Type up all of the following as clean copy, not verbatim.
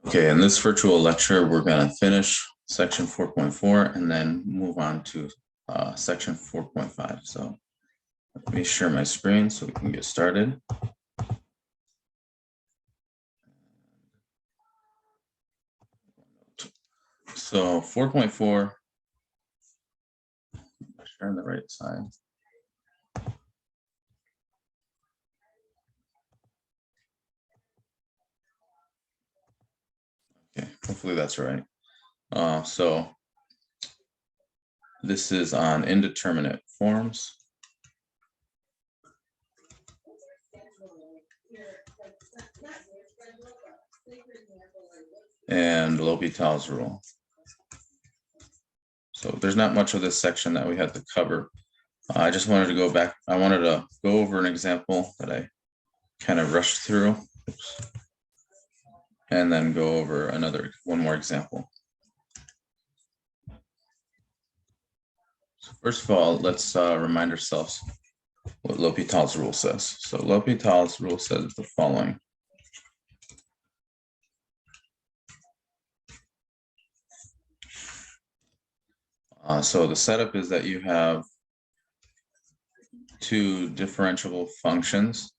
Okay, in this virtual lecture, we're going to finish section 4.4 and then move on to section 4.5. So let me share my screen so we can get started. So 4.4, share on the right side. Okay, hopefully that's right. So this is on indeterminate forms. And L'Hopital's rule. So there's not much of this section that we had to cover. I just wanted to go back. I wanted to go over an example that I kind of rushed through. Oops. And then go over one more example. So first of all, let's remind ourselves what L'Hopital's rule says. So L'Hopital's rule says the following. So the setup is that you have two differentiable functions.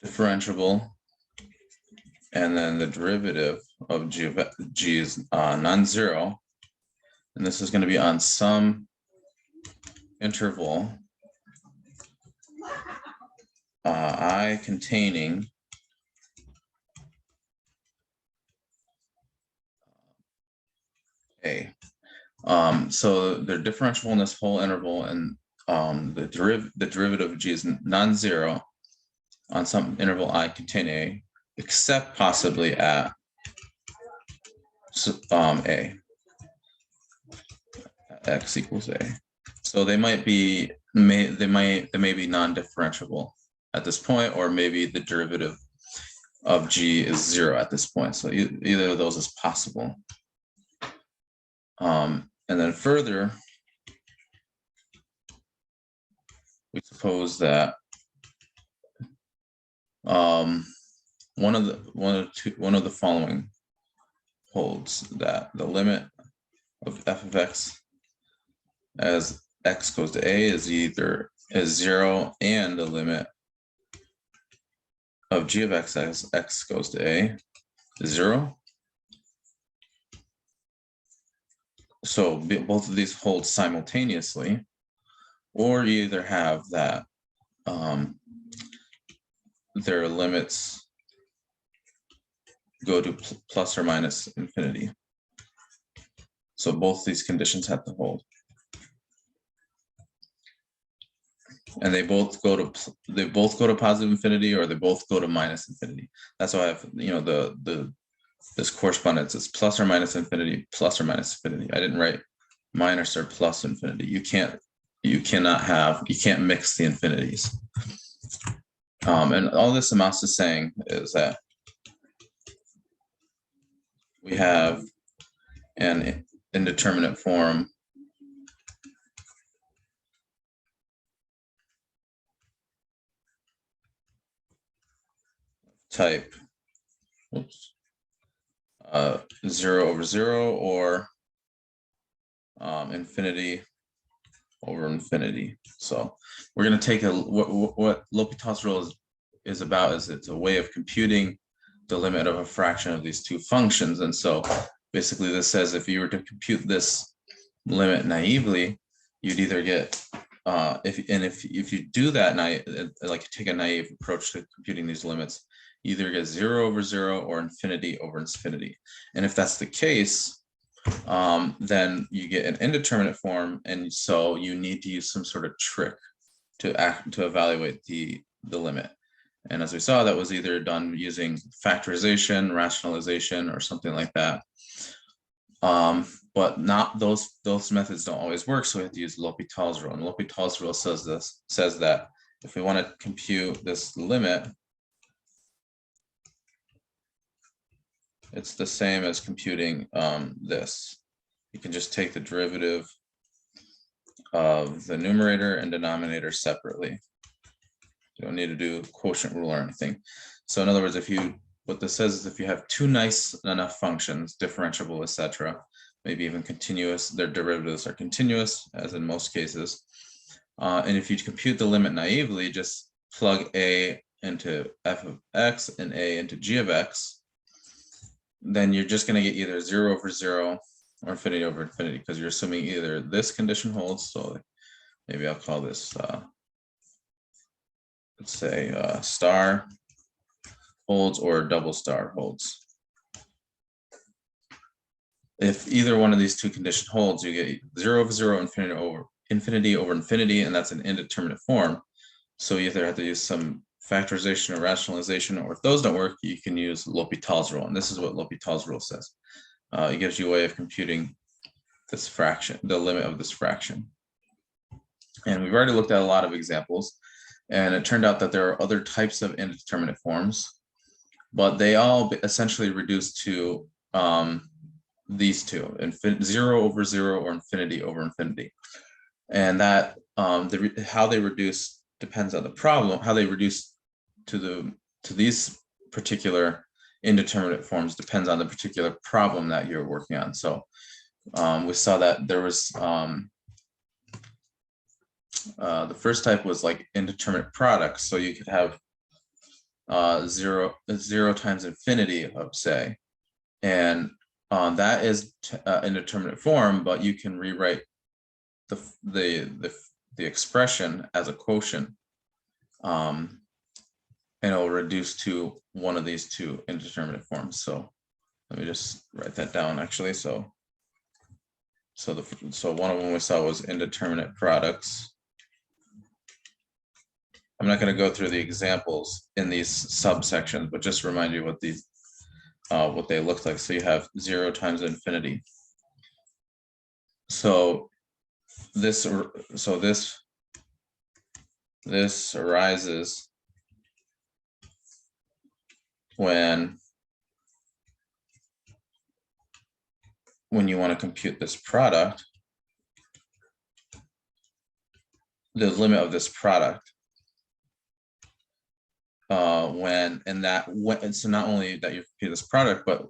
Differentiable, and then the derivative of g is non-zero, and this is going to be on some interval I containing a. So they're differentiable in this whole interval, and the derivative of g is non-zero on some interval I contain a, except possibly at a, x equals a. So they may be non-differentiable at this point, or maybe the derivative of g is 0 at this point. So either of those is possible. And then further, we suppose that one of the following holds, that the limit of f of x as x goes to a is 0, and the limit of g of x as x goes to a is 0. So both of these hold simultaneously, or you either have that their limits go to plus or minus infinity. So both these conditions have to hold. And they both go to positive infinity, or they both go to minus infinity. That's why I have, this correspondence is plus or minus infinity, plus or minus infinity. I didn't write minus or plus infinity. You can't mix the infinities. And all this amounts to saying is that we have an indeterminate form type 0 over 0, or infinity over infinity. So we're going to take what L'Hopital's rule is about is it's a way of computing the limit of a fraction of these two functions. And so basically this says if you were to compute this limit naively, you'd either get if you do that, like take a naive approach to computing these limits, you either get 0 over 0 or infinity over infinity. And if that's the case, then you get an indeterminate form, and so you need to use some sort of trick to evaluate the limit. And as we saw, that was either done using factorization, rationalization, or something like that. But not those methods don't always work, so we have to use L'Hopital's rule. And L'Hopital's rule says that if we want to compute this limit, it's the same as computing this. You can just take the derivative of the numerator and denominator separately. You don't need to do quotient rule or anything. So in other words, what this says is if you have two nice enough functions, differentiable, etc., maybe even continuous, their derivatives are continuous, as in most cases. And if you compute the limit naively, just plug a into f of x and a into g of x, then you're just going to get either 0 over 0 or infinity over infinity, because you're assuming either this condition holds. So maybe I'll call this, let's say star holds or double star holds. If either one of these two conditions holds, you get 0 over 0, infinity over infinity, and that's an indeterminate form. So you either have to use some factorization or rationalization, or if those don't work, you can use L'Hopital's rule. And this is what L'Hopital's rule says. It gives you a way of computing this fraction, the limit of this fraction. And we've already looked at a lot of examples, and it turned out that there are other types of indeterminate forms, but they all essentially reduce to these two, 0 over 0 or infinity over infinity. And that how they reduce depends on the problem. How they reduce to these particular indeterminate forms depends on the particular problem that you're working on. So we saw that there was the first type was like indeterminate products. So you could have 0 times infinity of, say, and that is indeterminate form, but you can rewrite the expression as a quotient, and it'll reduce to one of these two indeterminate forms. So let me just write that down actually. So one of them we saw was indeterminate products. I'm not going to go through the examples in these subsections, but just remind you what these what they look like. So you have 0 times infinity. So this arises when you want to compute this product, the limit of this product. So not only that you compute this product, but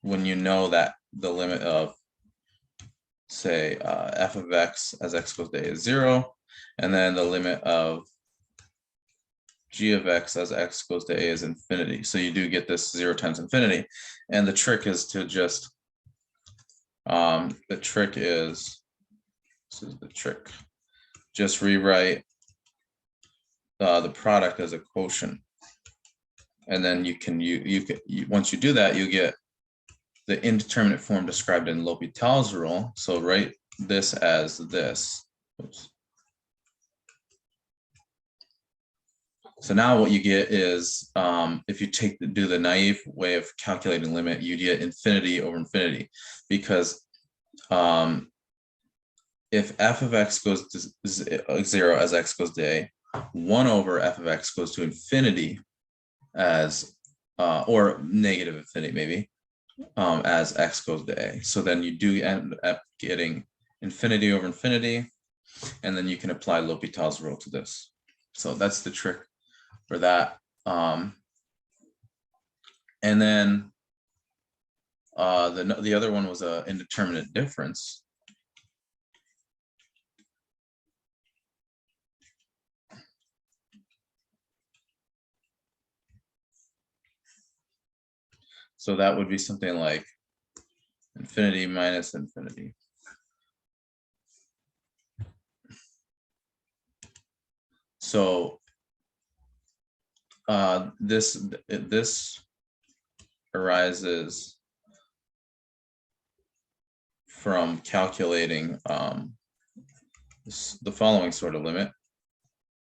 when you know that the limit of, say, f of x as x goes to a is 0, and then the limit of g of x as x goes to a is infinity. So you do get this 0 times infinity. And the trick is to just, just rewrite the product as a quotient. And then once you do that, you get the indeterminate form described in L'Hopital's rule. So write this as this. Oops. So now what you get is, if you do the naive way of calculating limit, you get infinity over infinity, because if f of x goes to 0 as x goes to a, 1 over f of x goes to infinity as, or negative infinity maybe, as x goes to a. So then you do end up getting infinity over infinity, and then you can apply L'Hopital's rule to this. So that's the trick for that. And then the other one was an indeterminate difference. So that would be something like infinity minus infinity. So this arises from calculating the following sort of limit.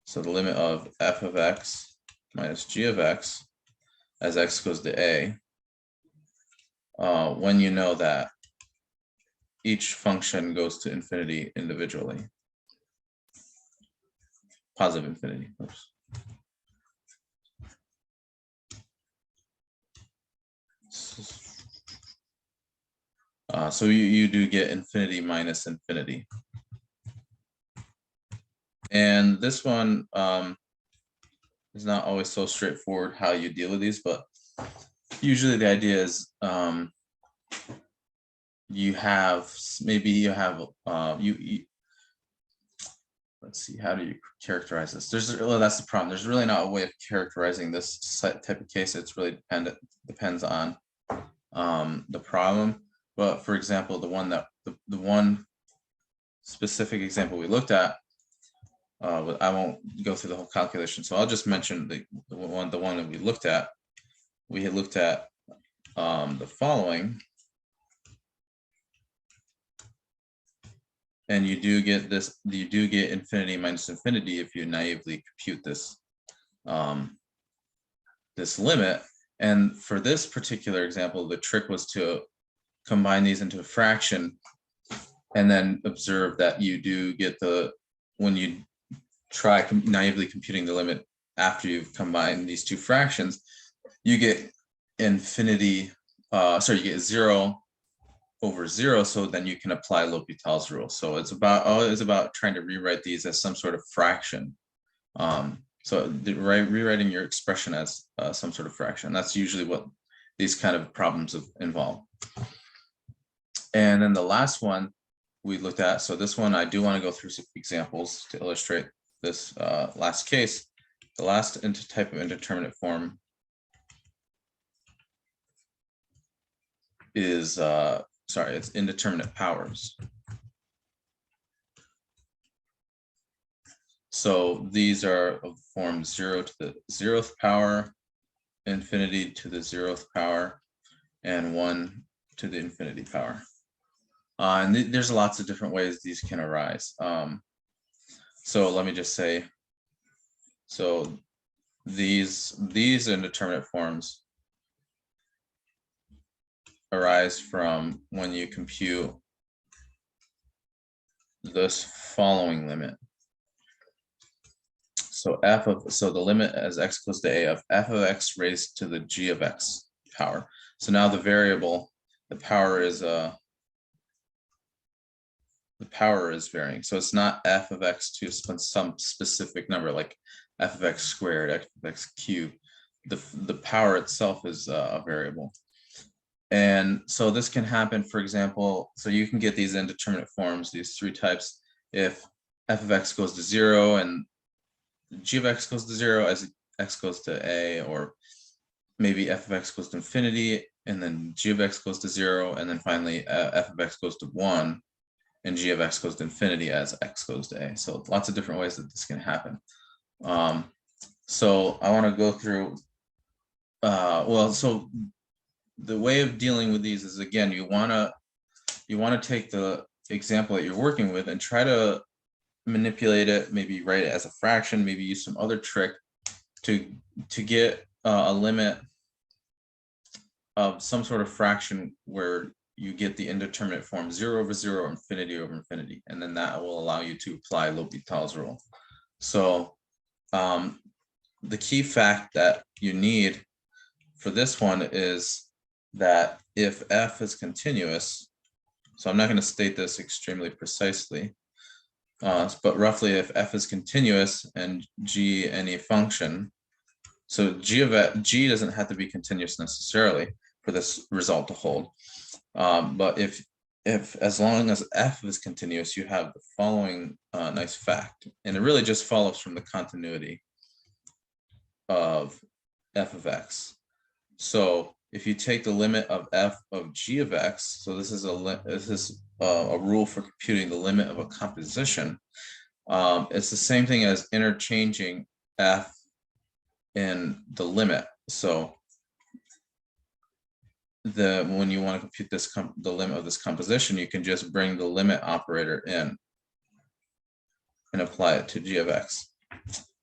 So the limit of f of x minus g of x as x goes to a, when you know that each function goes to infinity individually. Positive infinity. Oops. So you do get infinity minus infinity. And this one is not always so straightforward how you deal with these, but usually the idea is you have, maybe you have, let's see, how do you characterize this? Well, that's the problem. There's really not a way of characterizing this type of case. It's really depends on the problem. But for example, the one specific example we looked at, I won't go through the whole calculation, so I'll just mention the one that we looked at. We had looked at the following, and you do get infinity minus infinity if you naively compute this this limit. And for this particular example, the trick was to combine these into a fraction, and then observe that you do get when you try naively computing the limit after you've combined these two fractions, you get infinity, you get 0 over 0, so then you can apply L'Hopital's rule. So it's about trying to rewrite these as some sort of fraction. So rewriting your expression as some sort of fraction. That's usually what these kind of problems involve. And then the last one we looked at, so this one I do want to go through some examples to illustrate this last case. The last type of indeterminate form is, it's indeterminate powers. So these are of the form 0 to the 0th power, infinity to the 0th power, and 1 to the infinity power. And there's lots of different ways these can arise. So let me just say, so these indeterminate forms arise from when you compute this following limit. So the limit as x goes to a of f of x raised to the g of x power. So now the variable, the power is varying. So it's not f of x to some specific number like f of x squared, f of x cubed. The power itself is a variable. And so this can happen, for example, so you can get these indeterminate forms, these three types, if f of x goes to 0 and g of x goes to 0 as x goes to a, or maybe f of x goes to infinity and then g of x goes to 0, and then finally f of x goes to 1 and g of x goes to infinity as x goes to a. So lots of different ways that this can happen. So I want to go through, so the way of dealing with these is, again, you want to take the example that you're working with and try to manipulate it, maybe write it as a fraction, maybe use some other trick to get a limit of some sort of fraction where you get the indeterminate form 0 over 0, infinity over infinity, and then that will allow you to apply L'Hopital's rule. So the key fact that you need for this one is that if f is continuous, so I'm not going to state this extremely precisely, but roughly if f is continuous and g any function, so g doesn't have to be continuous necessarily for this result to hold, but if as long as f is continuous, you have the following nice fact, and it really just follows from the continuity of f of x. So if you take the limit of f of g of x, so this is a rule for computing the limit of a composition. It's the same thing as interchanging f in the limit. So when you want to compute this the limit of this composition, you can just bring the limit operator in and apply it to g of x.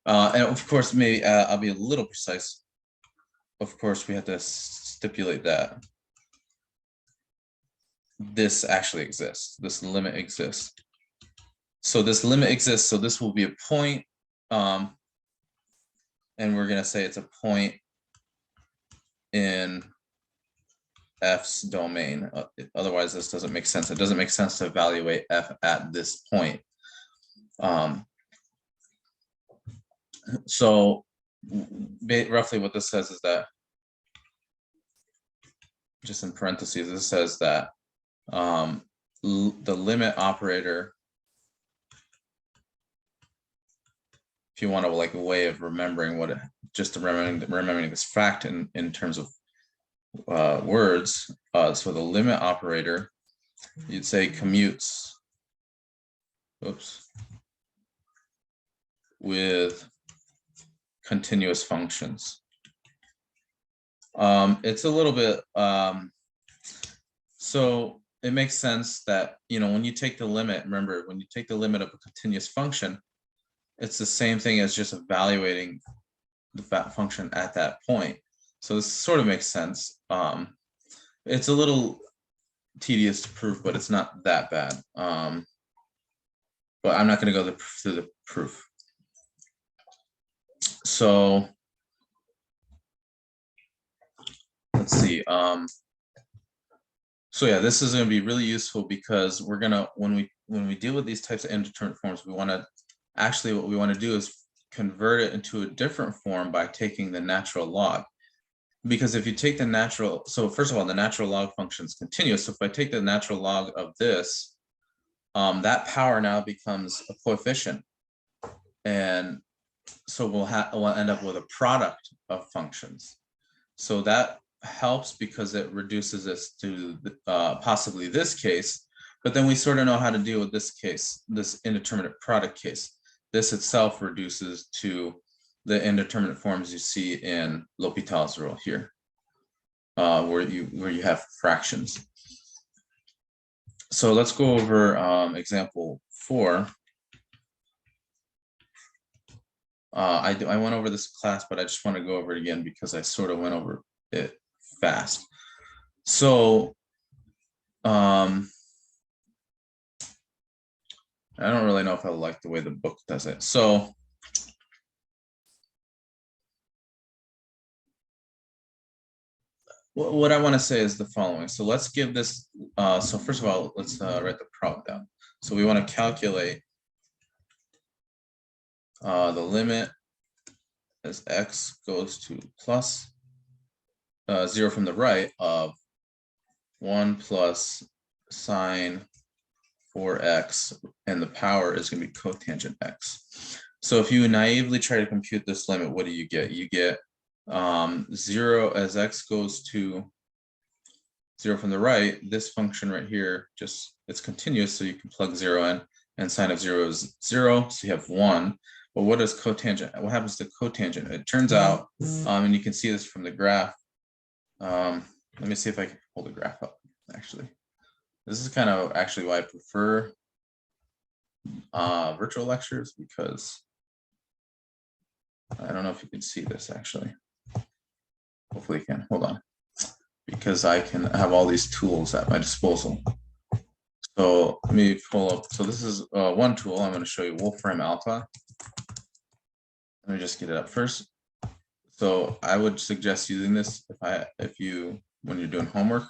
And of course, maybe I'll be a little precise. Of course, we have to stipulate that this actually exists. This limit exists. So this limit exists. So this will be a point, and we're going to say it's a point in f's domain. Otherwise, this doesn't make sense. It doesn't make sense to evaluate f at this point. So roughly what this says is that, just in parentheses, this says that the limit operator, if you want to like a way of remembering what, just remembering this fact in terms of words. So the limit operator, you'd say commutes, with continuous functions. It's a little bit, so it makes sense that, when you take the limit, remember, when you take the limit of a continuous function, it's the same thing as just evaluating the function at that point. So this sort of makes sense. It's a little tedious to prove, but it's not that bad. But I'm not going to go through the proof. So let's see. So yeah, this is going to be really useful because we're going to, when we deal with these types of indeterminate forms, we want to actually, what we want to do is convert it into a different form by taking the natural log. Because if you take the natural, so first of all, the natural log function is continuous. So if I take the natural log of this, that power now becomes a coefficient. And so we'll end up with a product of functions. So that helps because it reduces this to possibly this case, but then we sort of know how to deal with this case, this indeterminate product case. This itself reduces to the indeterminate forms you see in L'Hopital's rule here, where you have fractions. So let's go over example 4. I went over this class, but I just want to go over it again because I sort of went over it fast. So I don't really know if I like the way the book does it. So what I want to say is the following. So let's give this, so first of all, let's write the problem down. So we want to calculate the limit as x goes to plus 0 from the right of 1 plus sine 4x, and the power is going to be cotangent x. So if you naively try to compute this limit, what do you get? You get 0 as x goes to 0 from the right. This function right here, just it's continuous, so you can plug 0 in, and sine of 0 is 0, so you have 1. But what is cotangent? What happens to cotangent? It turns out, and you can see this from the graph. Let me see if I can pull the graph up, actually. This is kind of actually why I prefer virtual lectures, because I don't know if you can see this actually. Hopefully you can, hold on. Because I can have all these tools at my disposal. So let me pull up, so this is one tool. I'm going to show you Wolfram Alpha. Let me just get it up first. So I would suggest using this when you're doing homework.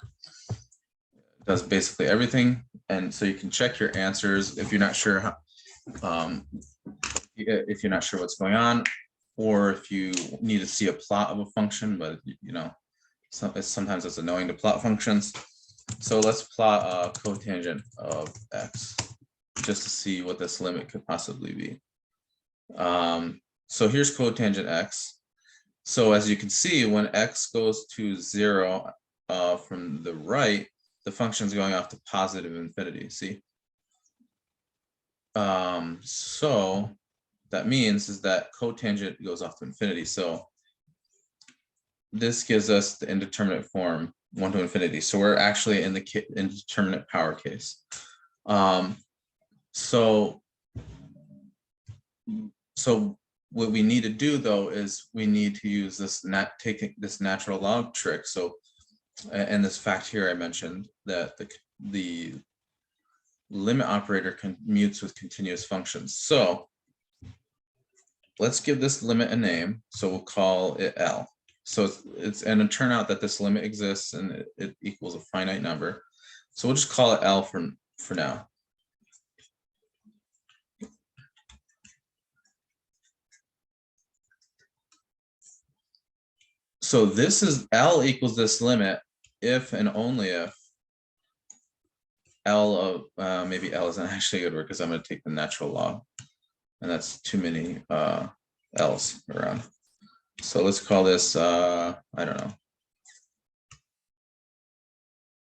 It does basically everything, and so you can check your answers if you're not sure how, if you're not sure what's going on, or if you need to see a plot of a function, but sometimes it's annoying to plot functions. So let's plot a cotangent of x just to see what this limit could possibly be. So here's cotangent x. So as you can see, when x goes to 0 from the right, the function is going off to positive infinity. See? So that means is that cotangent goes off to infinity. So this gives us the indeterminate form 1 to infinity. So we're actually in the indeterminate power case. So what we need to do though is we need to use this taking this natural log trick. So and this fact here I mentioned that the limit operator commutes with continuous functions. So let's give this limit a name. So we'll call it L. So and it turn out that this limit exists and it equals a finite number. So we'll just call it L for now. So this is L equals this limit if and only if L of, maybe L isn't actually a good word because I'm going to take the natural log. And that's too many L's around. So let's call this, I don't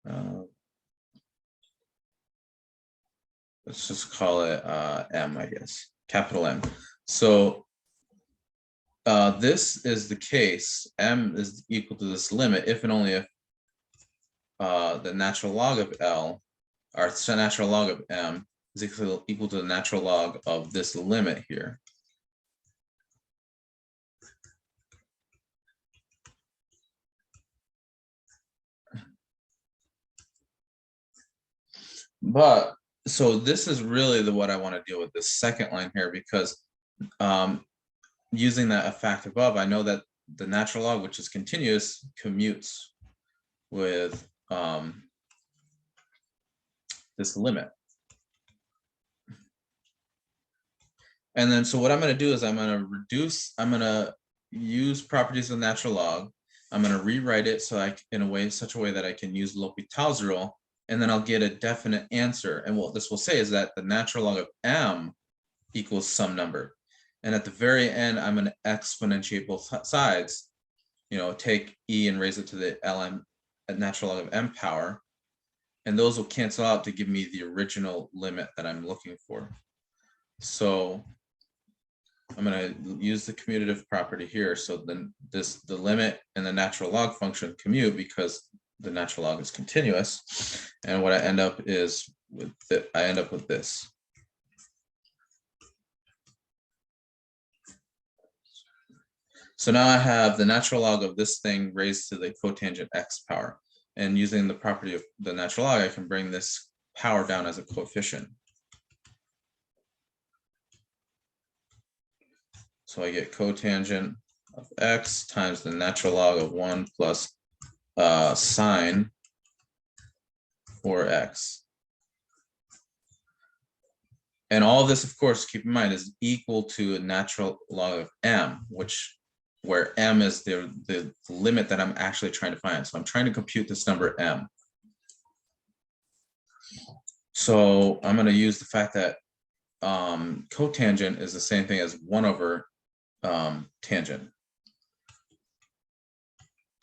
know. Let's just call it M, I guess, capital M. So this is the case, M is equal to this limit if and only if the natural log of L, or natural log of M, is equal to the natural log of this limit here. But so this is really what I want to deal with, this second line here, because using that fact above, I know that the natural log, which is continuous, commutes with this limit. And then so what I'm going to do is I'm going to use properties of natural log. I'm going to rewrite it so in such a way that I can use L'Hopital's rule, and then I'll get a definite answer. And what this will say is that the natural log of M equals some number. And at the very end, I'm going to exponentiate both sides, take E and raise it to the ln natural log of M power. And those will cancel out to give me the original limit that I'm looking for. So I'm going to use the commutative property here. So then the limit and the natural log function commute because the natural log is continuous. And what I end up is with this. So now I have the natural log of this thing raised to the cotangent x power. And using the property of the natural log, I can bring this power down as a coefficient. So I get cotangent of x times the natural log of 1 plus sine 4x. And all of this, of course, keep in mind, is equal to a natural log of m, where m is the limit that I'm actually trying to find. So I'm trying to compute this number m. So I'm going to use the fact that cotangent is the same thing as 1 over tangent.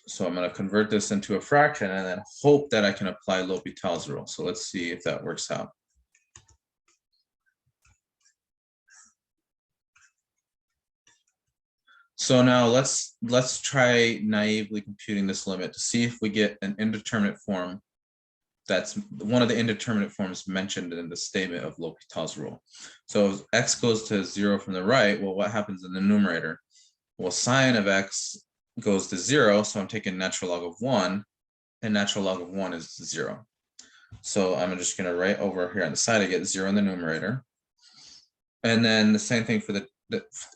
So I'm going to convert this into a fraction and then hope that I can apply L'Hopital's rule. So let's see if that works out. So now let's try naively computing this limit to see if we get an indeterminate form. That's one of the indeterminate forms mentioned in the statement of L'Hopital's rule. So if x goes to 0 from the right, well, what happens in the numerator? Well, sine of x goes to 0, so I'm taking natural log of 1, and natural log of 1 is 0. So I'm just going to write over here on the side, I get 0 in the numerator. And then the same thing for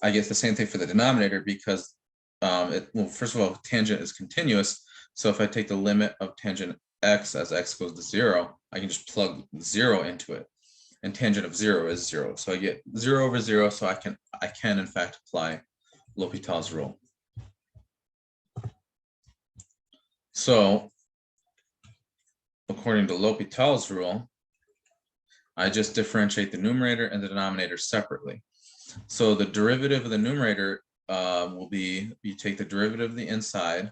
I get the same thing for the denominator because, well, first of all, tangent is continuous. So if I take the limit of tangent x as x goes to 0, I can just plug 0 into it. And tangent of 0 is 0. So I get 0 over 0. So I can in fact apply L'Hopital's rule. So according to L'Hopital's rule, I just differentiate the numerator and the denominator separately. So the derivative of the numerator will be, you take the derivative of the inside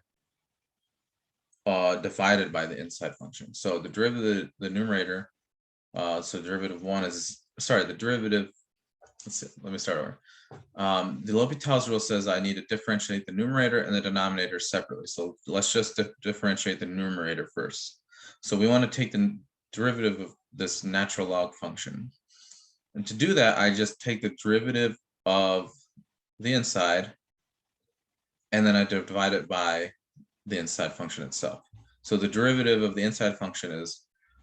divided by the inside function. So the derivative of the numerator, so derivative 1 is, sorry, the derivative, let me start over. The L'Hopital's rule says I need to differentiate the numerator and the denominator separately. So let's just differentiate the numerator first. So we want to take the derivative of this natural log function. And to do that, I just take the derivative of the inside, and then I divide it by the inside function itself. So the derivative of the inside function is,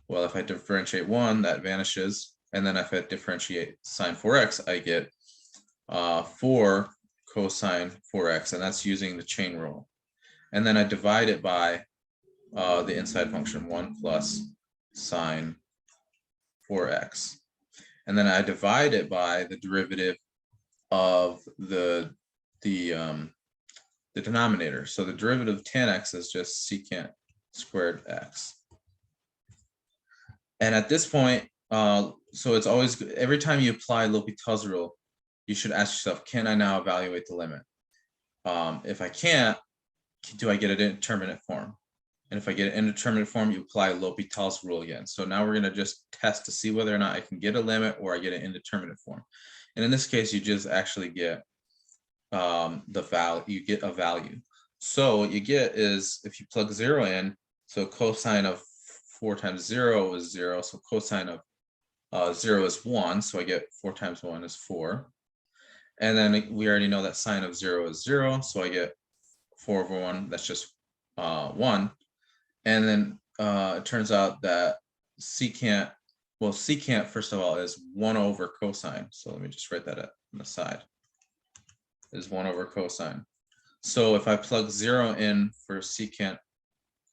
well, if I differentiate 1, that vanishes. And then if I differentiate sine 4x, I get 4 cosine 4x, and that's using the chain rule. And then I divide it by the inside function, 1 plus sine 4x. And then I divide it by the derivative of the the denominator. So the derivative of tan x is just secant squared x. And at this point, so it's always, every time you apply L'Hopital's rule, you should ask yourself, can I now evaluate the limit? If I can't, do I get an indeterminate form? And if I get an indeterminate form, you apply L'Hopital's rule again. So now we're gonna just test to see whether or not I can get a limit or I get an indeterminate form. And in this case, you just actually get the value, you get a value. So what you get is, if you plug 0 in, so cosine of 4 times 0 is 0, so cosine of 0 is 1, so I get 4 times 1 is 4. And then we already know that sine of 0 is 0, so I get 4 over 1, that's just 1. And then it turns out that secant, well, secant, first of all, is 1 over cosine. So let me just write that on the side, is 1 over cosine. So if I plug 0 in for secant,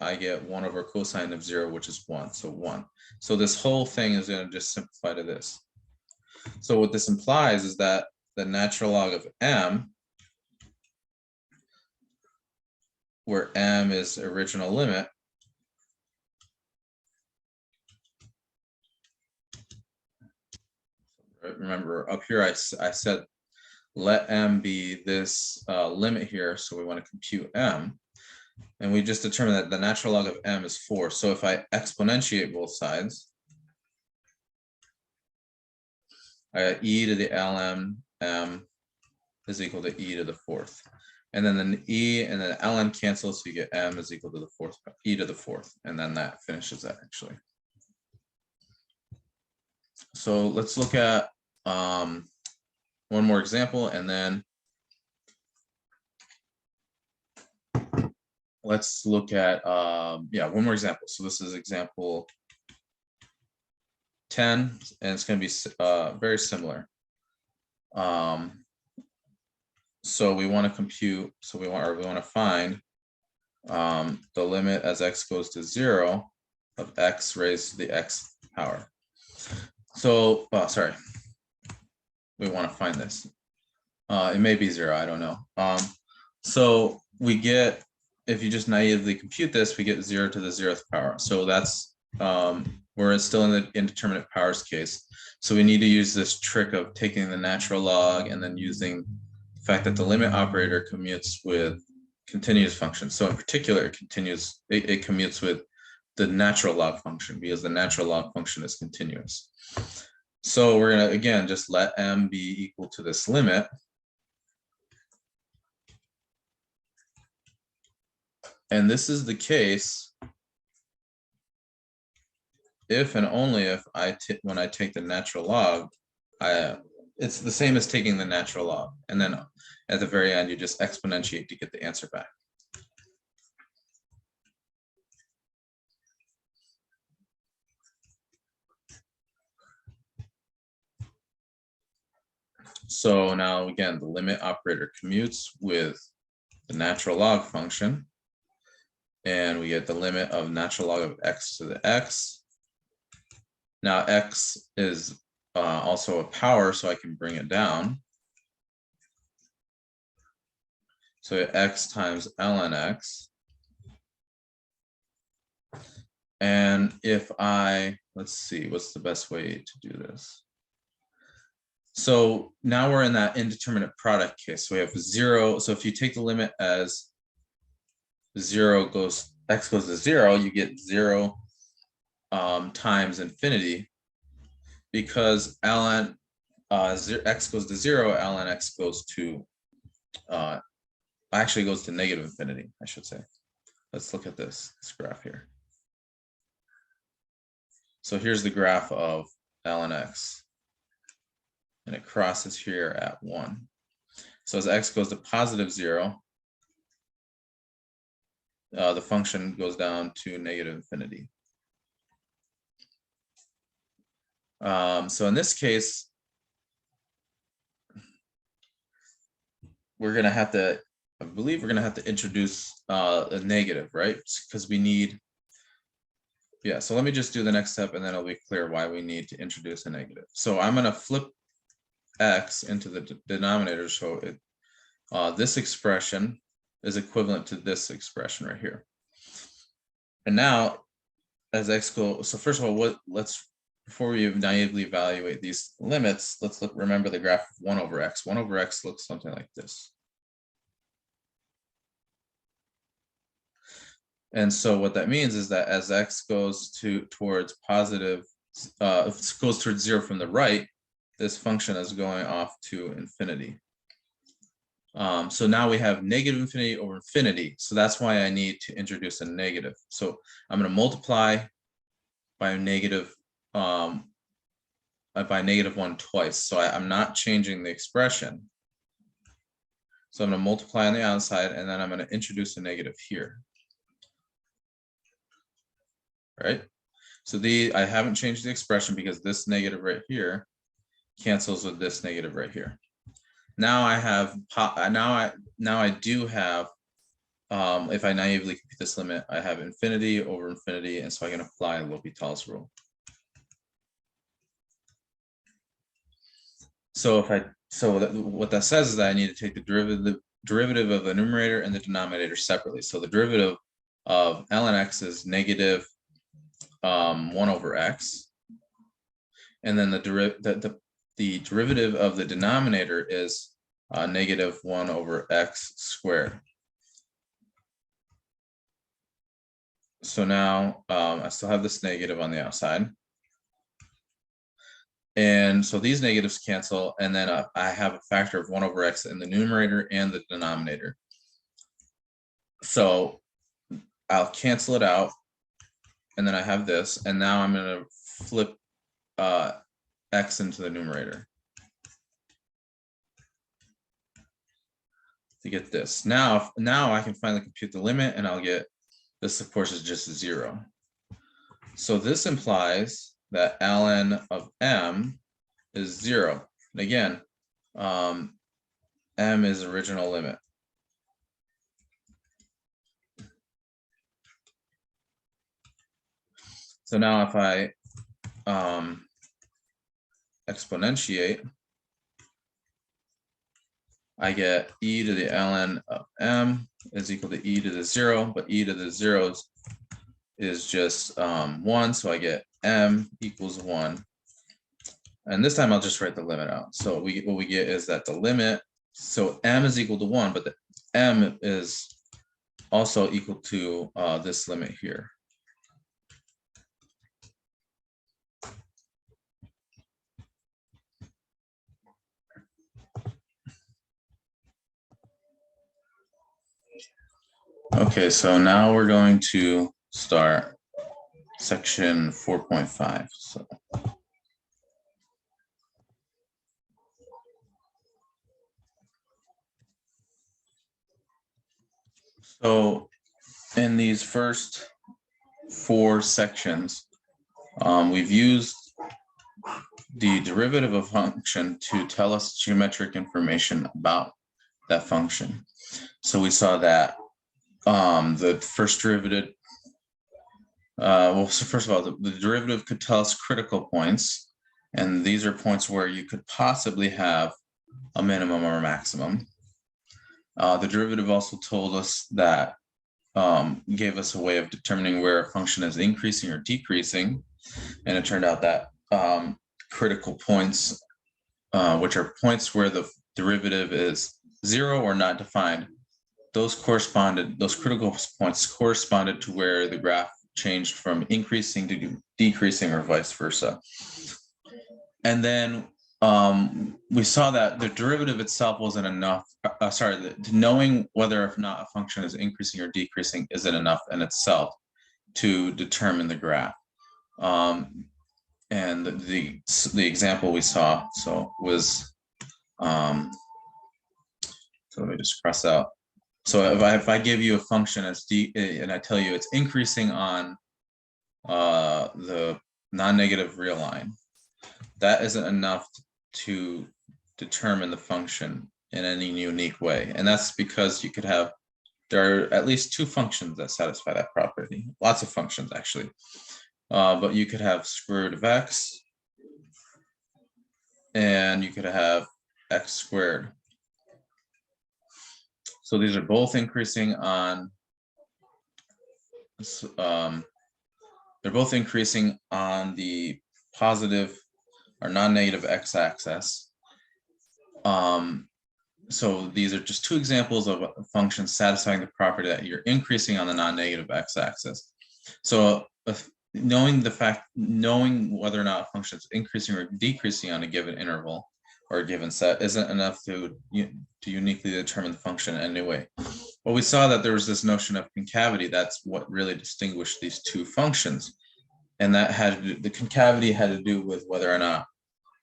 I get 1 over cosine of 0, which is 1, so 1. So this whole thing is going to just simplify to this. So what this implies is that the natural log of m, where m is original limit, remember up here I said let m be this limit here, so we want to compute m. And we just determined that the natural log of m is 4. So if I exponentiate both sides, I got e to the ln m is equal to e to the 4th. And then the e and then ln cancel, so you get m is equal to the 4th, e to the 4th. And then that finishes that actually. So let's look at one more example, and then let's look at, yeah, one more example. So this is example 10, and it's going to be very similar. So we want to compute, so we want to find the limit as x goes to 0 of x raised to the x power. So, sorry, we want to find this. It may be 0, I don't know. So we get, if you just naively compute this, we get 0 to the 0th power. So that's, we're still in the indeterminate powers case. So we need to use this trick of taking the natural log and then using the fact that the limit operator commutes with continuous functions. So in particular, it commutes with the natural log function, because the natural log function is continuous. So we're going to, again, just let m be equal to this limit. And this is the case if and only if when I take the natural log, it's the same as taking the natural log. And then at the very end, you just exponentiate to get the answer back. So now again, the limit operator commutes with the natural log function, and we get the limit of natural log of x to the x. Now x is also a power, so I can bring it down. So x times ln x. And if let's see, what's the best way to do this? So now we're in that indeterminate product case. So we have 0. So if you take the limit as x goes to 0, you get 0 times infinity, because ln x goes to 0, ln x goes to actually goes to negative infinity, I should say. Let's look at this graph here. So here's the graph of ln x, and it crosses here at 1. So as x goes to positive 0, the function goes down to negative infinity. So in this case, we're going to have to, I believe we're going to have to introduce a negative, right? Because we need, yeah, so let me just do the next step and then it'll be clear why we need to introduce a negative. So I'm going to flip x into the denominator. So this expression is equivalent to this expression right here. And now as x goes, so first of all, before we naively evaluate these limits, let's remember the graph of 1 over x. 1 over x looks something like this. And so what that means is that as x goes towards positive, goes towards 0 from the right, this function is going off to infinity. So now we have negative infinity over infinity. So that's why I need to introduce a negative. So I'm going to multiply by a negative, by -1 twice. So I'm not changing the expression. So I'm going to multiply on the outside, and then I'm going to introduce a negative here. Right? So I haven't changed the expression because this negative right here cancels with this negative right here. Now I have, now I do have, if I naively compute this limit, I have infinity over infinity, and so I can apply L'Hopital's rule. So what that says is that I need to take the derivative of the numerator and the denominator separately. So the derivative of ln x is negative 1 over x, and then the derivative of the denominator is negative 1 over x squared. So now I still have this negative on the outside. And so these negatives cancel, and then I have a factor of 1 over x in the numerator and the denominator. So I'll cancel it out, and then I have this, and now I'm going to flip x into the numerator to get this. Now I can finally compute the limit, and I'll get this, of course, is just 0. So this implies that ln of m is 0. And again, m is original limit. So now if I exponentiate, I get e to the ln of m is equal to e to the 0, but e to the 0 is just 1, so I get m equals 1. And this time I'll just write the limit out. So what we get is that the limit, so m is equal to 1, but the m is also equal to this limit here. Okay, so now we're going to start section 4.5. So in these first 4 sections, we've used the derivative of function to tell us geometric information about that function. So we saw that the first derivative, well, so first of all, the derivative could tell us critical points, and these are points where you could possibly have a minimum or a maximum. The derivative also told us that, gave us a way of determining where a function is increasing or decreasing, and it turned out that critical points, which are points where the derivative is 0 or not defined, those critical points corresponded to where the graph changed from increasing to decreasing or vice versa. And then we saw that the derivative itself wasn't enough. Knowing whether or not a function is increasing or decreasing isn't enough in itself to determine the graph. And the example we saw was, so let me just cross out. So if I give you a function as and I tell you it's increasing on the non-negative real line, that isn't enough to determine the function in any unique way. And that's because there are at least 2 functions that satisfy that property. Lots of functions actually. But you could have square root of x, and you could have x squared. So these are both increasing on, they're both increasing on the positive or non-negative x-axis. So these are just two examples of functions satisfying the property that you're increasing on the non-negative x-axis. So knowing whether or not a function is increasing or decreasing on a given interval or a given set isn't enough to uniquely determine the function anyway. Well, we saw that there was this notion of concavity. That's what really distinguished these two functions. And that had to do, the concavity had to do with whether or not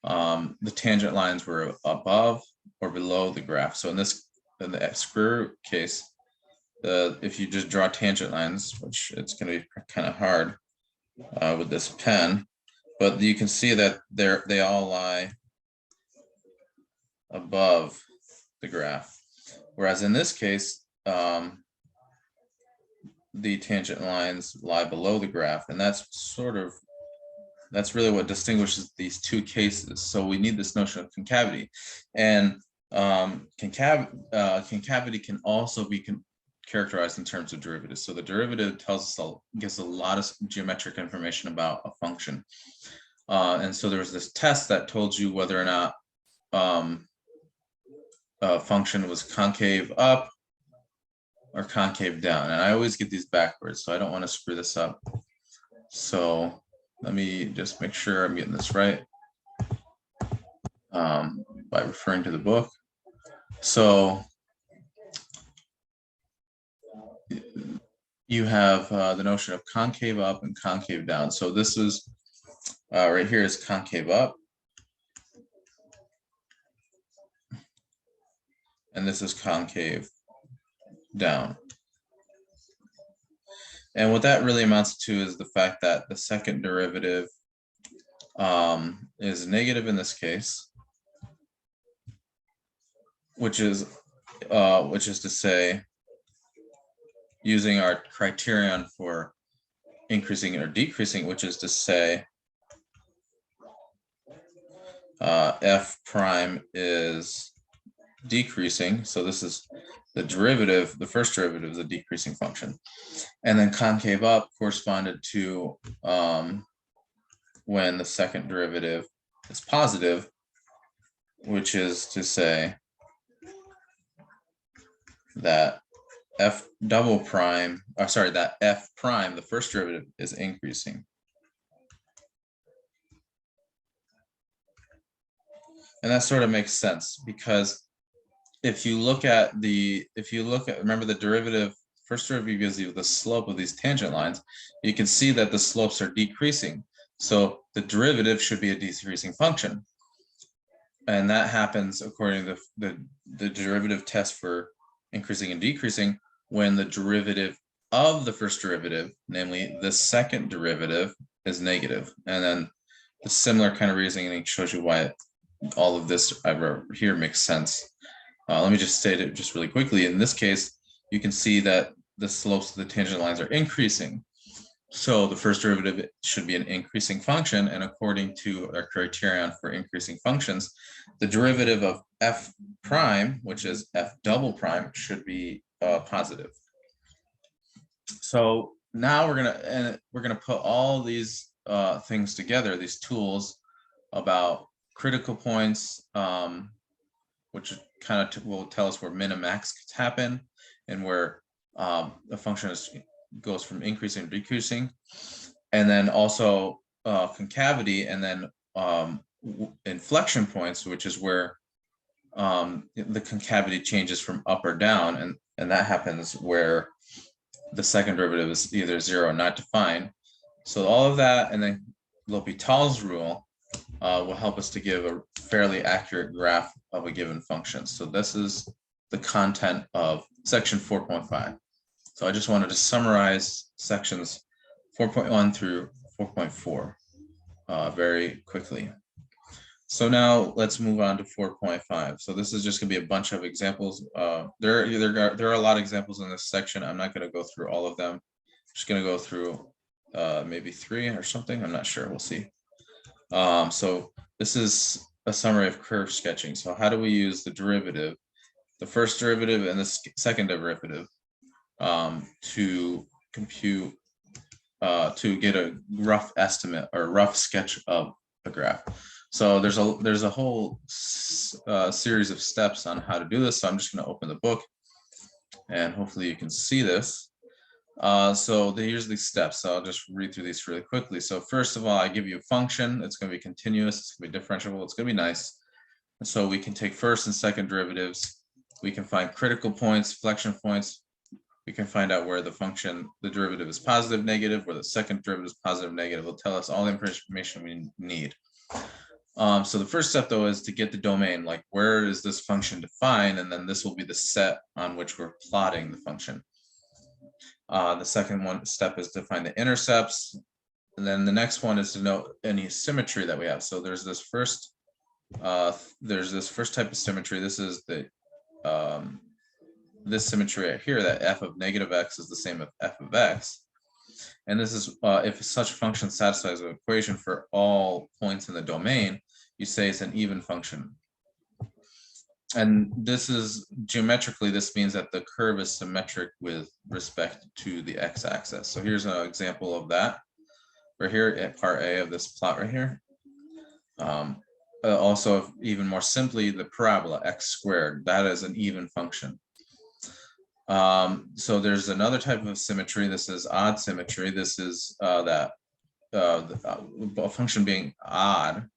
the tangent lines were above or below the graph. So in the square root case, if you just draw tangent lines, which it's going to be kind of hard with this pen, but you can see that they all lie above the graph. Whereas in this case, the tangent lines lie below the graph, and that's really what distinguishes these two cases. So we need this notion of concavity, and concavity can also be characterized in terms of derivatives. So the derivative gives a lot of geometric information about a function, and so there was this test that told you whether or not a function was concave up or concave down. And I always get these backwards, so I don't want to screw this up. So let me just make sure I'm getting this right by referring to the book. So you have the notion of concave up and concave down. So this is right here is concave up. And this is concave down. And what that really amounts to is the fact that the second derivative is negative in this case, which is to say, using our criterion for increasing or decreasing, which is to say f prime is decreasing. So this is the derivative, the first derivative is a decreasing function. And then concave up corresponded to when the second derivative is positive, which is to say that f double prime, or sorry, that f prime, the first derivative, is increasing. And that sort of makes sense, because if you look at, remember the derivative, first derivative gives you the slope of these tangent lines. You can see that the slopes are decreasing. So the derivative should be a decreasing function. And that happens according to the derivative test for increasing and decreasing when the derivative of the first derivative, namely the second derivative, is negative. And then the similar kind of reasoning shows you why all of this I wrote here makes sense. Let me just state it just really quickly. In this case, you can see that the slopes of the tangent lines are increasing. So the first derivative should be an increasing function. And according to our criterion for increasing functions, the derivative of f prime, which is f double prime, should be positive. So now we're gonna put all these things together, these tools about critical points, which kind of will tell us where min and max happen, and where the function goes from increasing to decreasing, and then also concavity, and then inflection points, which is where the concavity changes from up or down, and that happens where the second derivative is either 0 or not defined. So all of that, and then L'Hopital's rule will help us to give a fairly accurate graph of a given function. So this is the content of section 4.5. So I just wanted to summarize sections 4.1 through 4.4 very quickly. So now let's move on to 4.5. So this is just going to be a bunch of examples. There are a lot of examples in this section. I'm not going to go through all of them. I'm just going to go through maybe 3 or something. I'm not sure. We'll see. So this is a summary of curve sketching. So how do we use the derivative? the first derivative and the second derivative to compute, to get a rough estimate or rough sketch of a graph. So there's a whole series of steps on how to do this. So I'm just going to open the book and hopefully you can see this. So here's the steps. So I'll just read through these really quickly. So first of all, I give you a function. It's going to be continuous. It's going to be differentiable. It's going to be nice. And so we can take first and second derivatives. We can find critical points, flexion points. We can find out where the function, the derivative is positive, negative, where the second derivative is positive, negative. It'll tell us all the information we need. So the first step though is to get the domain, like where is this function defined, and then this will be the set on which we're plotting the function. The second step is to find the intercepts, and then the next one is to know any symmetry that we have. So there's this first type of symmetry. This is the this symmetry right here, that f of negative x is the same as f of x. And this is if such function satisfies the equation for all points in the domain, you say it's an even function. And this is geometrically, this means that the curve is symmetric with respect to the x-axis. So here's an example of that. We're here at part A of this plot right here. Also, even more simply, the parabola x squared, that is an even function. So there's another type of symmetry. This is odd symmetry. This is a function being odd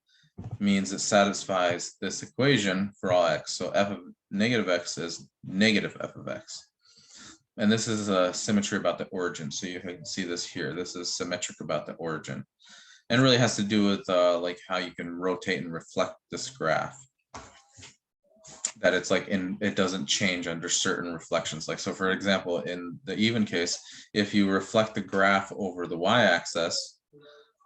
means it satisfies this equation for all x. So f of negative x is negative f of x. And this is a symmetry about the origin. So you can see this here. This is symmetric about the origin. And really has to do with like how you can rotate and reflect this graph. That it's like it doesn't change under certain reflections. Like, so for example, in the even case, if you reflect the graph over the y-axis,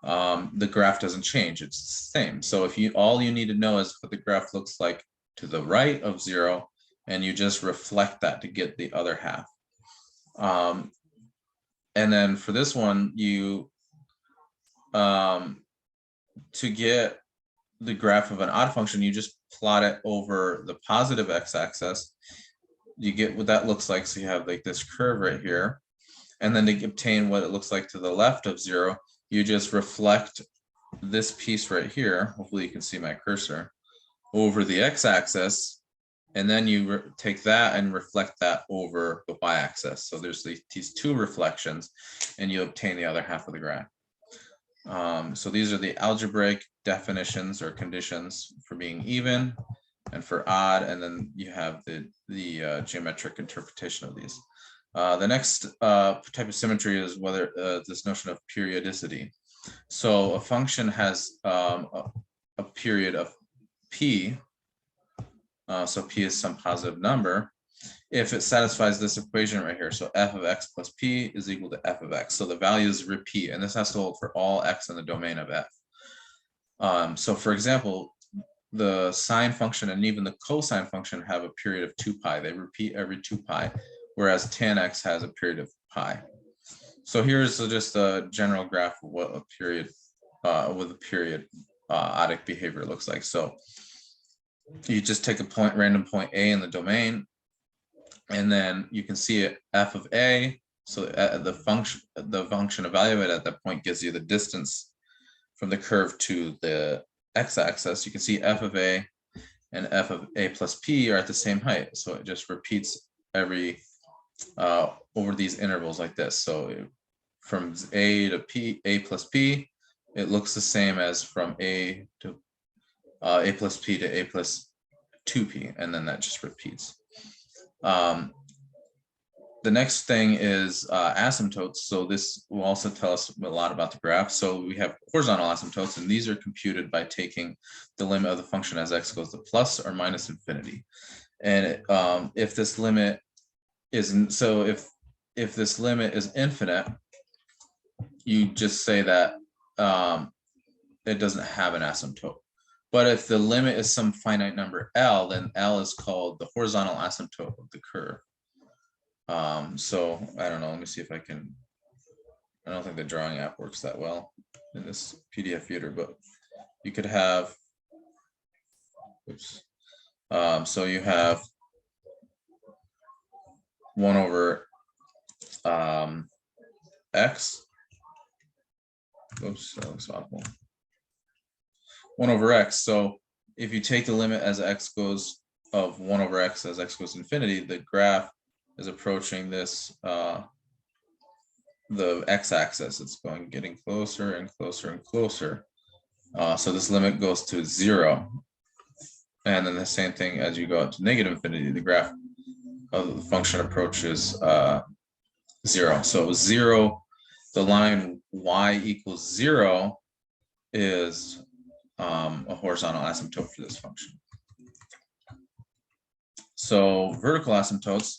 the graph doesn't change, it's the same. So if all you need to know is what the graph looks like to the right of 0, and you just reflect that to get the other half. And then for this one, you to get the graph of an odd function, you just plot it over the positive x-axis. You get what that looks like. So you have like this curve right here. And then to obtain what it looks like to the left of 0, you just reflect this piece right here. Hopefully you can see my cursor over the x-axis. And then you take that and reflect that over the y-axis. So there's these two reflections, and you obtain the other half of the graph. So these are the algebraic definitions or conditions for being even and for odd, and then you have the geometric interpretation of these. The next type of symmetry is whether this notion of periodicity. So a function has a period of p, so p is some positive number, if it satisfies this equation right here. So f of x plus p is equal to f of x. So the values repeat, and this has to hold for all x in the domain of f. So for example, the sine function and even the cosine function have a period of 2 pi. They repeat every 2 pi, whereas tan x has a period of pi. So here's just a general graph of what a period with a period odic behavior looks like. So you just take a random point A in the domain, and then you can see it f of a. So the function evaluated at that point gives you the distance from the curve to the x-axis. You can see f of a and f of a plus p are at the same height. So it just repeats every over these intervals like this. So from a to p, a plus p, it looks the same as from a to a plus p to a plus 2p, and then that just repeats. The next thing is asymptotes. So this will also tell us a lot about the graph. So we have horizontal asymptotes, and these are computed by taking the limit of the function as x goes to plus or minus infinity. And if this limit isn't, so if this limit is infinite, you just say that it doesn't have an asymptote. But if the limit is some finite number L, then L is called the horizontal asymptote of the curve. So I don't know, let me see if I can, I don't think the drawing app works that well in this PDF reader, but you could have, oops. So you have 1 over x. Oops, that looks awful. 1 over x. So if you take the limit as x goes of 1 over x as x goes to infinity, the graph is approaching this the x-axis. It's getting closer and closer and closer. So this limit goes to 0. And then the same thing as you go out to negative infinity, the graph of the function approaches 0. So 0, the line y equals 0 is a horizontal asymptote for this function. So vertical asymptotes,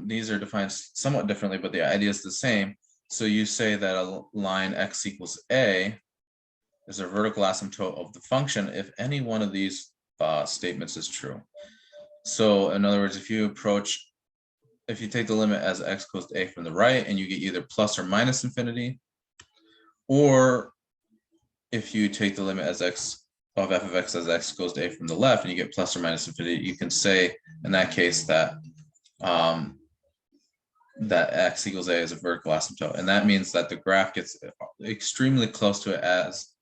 these are defined somewhat differently, but the idea is the same. So you say that a line x equals a is a vertical asymptote of the function if any one of these statements is true. So in other words, if you take the limit as x goes to a from the right, and you get either plus or minus infinity, or if you take the limit as x of f of x as x goes to a from the left, and you get plus or minus infinity, you can say in that case that that x equals a is a vertical asymptote, and that means that the graph gets extremely close to it as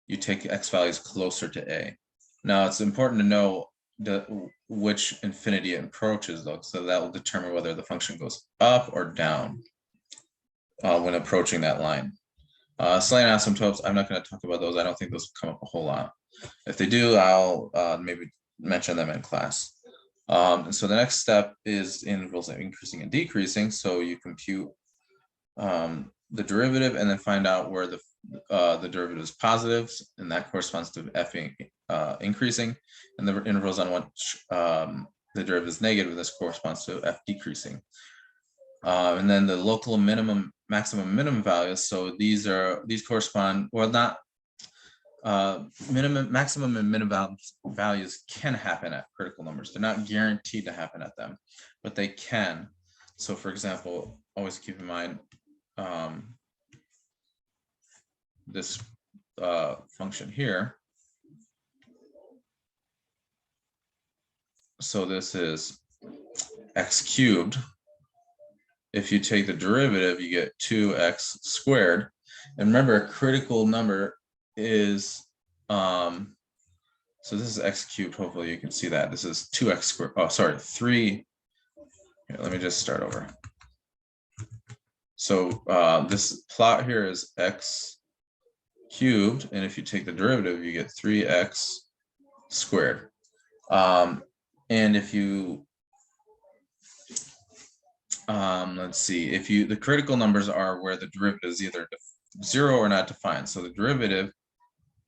you take x values closer to a. Now it's important to know which infinity it approaches, though, so that will determine whether the function goes up or down when approaching that line. Slant asymptotes, I'm not going to talk about those. I don't think those come up a whole lot. If they do, I'll maybe mention them in class. So the next step is intervals of increasing and decreasing. So you compute the derivative and then find out where the derivative is positives, and that corresponds to f increasing, and the intervals on which the derivative is negative, and this corresponds to f decreasing. And then the local minimum, maximum, minimum values. So these correspond, well, not minimum, maximum, and minimum values can happen at critical numbers. They're not guaranteed to happen at them, but they can. So for example, always keep in mind this function here. So this is x cubed. If you take the derivative, you get 2x squared. And remember, a critical number is, so this is x cubed. Hopefully you can see that. This is 2x squared. Oh, sorry, 3. Here, let me just start over. So this plot here is x cubed. And if you take the derivative, you get 3x squared. And if you, let's see, the critical numbers are where the derivative is either 0 or not defined. So the derivative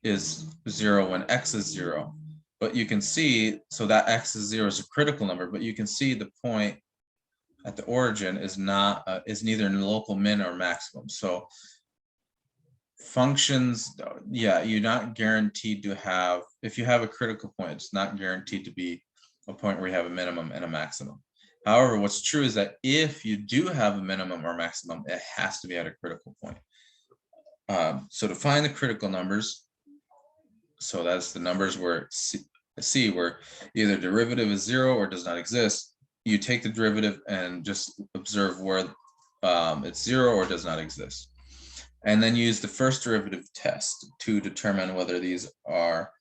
is 0 when x is 0, but you can see, so that x is 0 is a critical number, but you can see the point at the origin is not, is neither local min or maximum. So functions, yeah, you're not guaranteed to have, if you have a critical point, it's not guaranteed to be a point where you have a minimum and a maximum. However, what's true is that if you do have a minimum or maximum, it has to be at a critical point. So to find the critical numbers, so that's the numbers where C where either derivative is 0 or does not exist, you take the derivative and just observe where it's 0 or does not exist. And then use the first derivative test to determine whether these are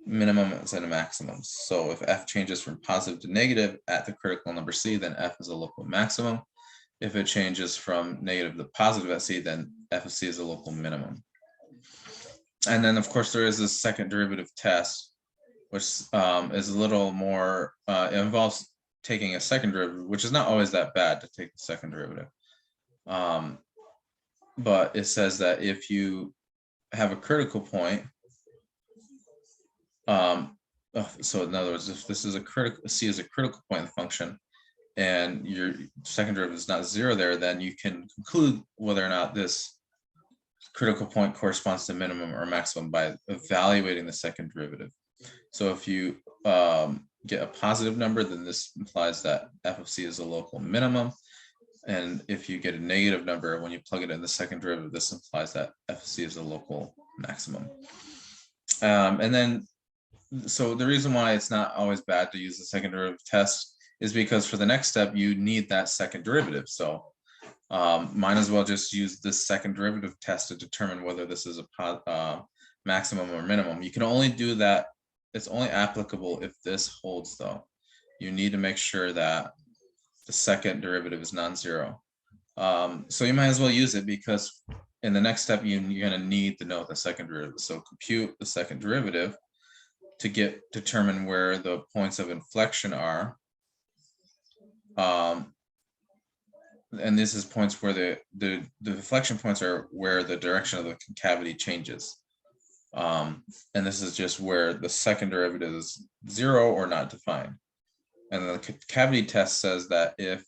minimums and maximums. So if f changes from positive to negative at the critical number C, then f is a local maximum. If it changes from negative to positive at C, then f of C is a local minimum. And then of course there is this second derivative test, which is a little more, it involves taking a second derivative, which is not always that bad to take the second derivative. But it says that if you have a critical point, so in other words, if this is a critical, C is a critical point in the function, and your second derivative is not 0 there, then you can conclude whether or not this critical point corresponds to minimum or maximum by evaluating the second derivative. So if you get a positive number, then this implies that f of C is a local minimum. And if you get a negative number, when you plug it in the second derivative, this implies that f of C is a local maximum. And then, so the reason why it's not always bad to use the second derivative test is because for the next step, you need that second derivative. So might as well just use this second derivative test to determine whether this is a maximum or minimum. You can only do that. It's only applicable if this holds though. You need to make sure that the second derivative is non-zero. So you might as well use it because in the next step, you're going to need to know the second derivative. So compute the second derivative to determine where the points of inflection are. And this is points where the inflection points are where the direction of the concavity changes. And this is just where the second derivative is 0 or not defined. And the concavity test says that if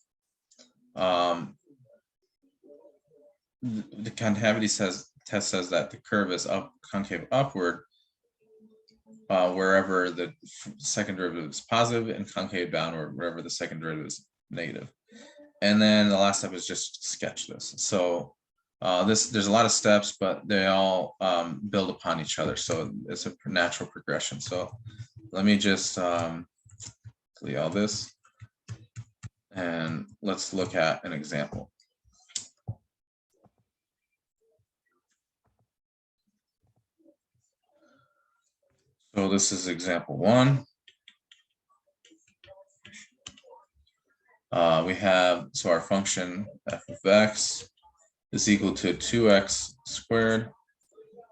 the concavity test says that the curve is concave upward wherever the second derivative is positive, and concave downward wherever the second derivative is negative. And then the last step is just sketch this. So there's a lot of steps, but they all build upon each other. So it's a natural progression. So let me just delete all this and let's look at an example. So this is example 1. We have, so our function f of x is equal to 2x squared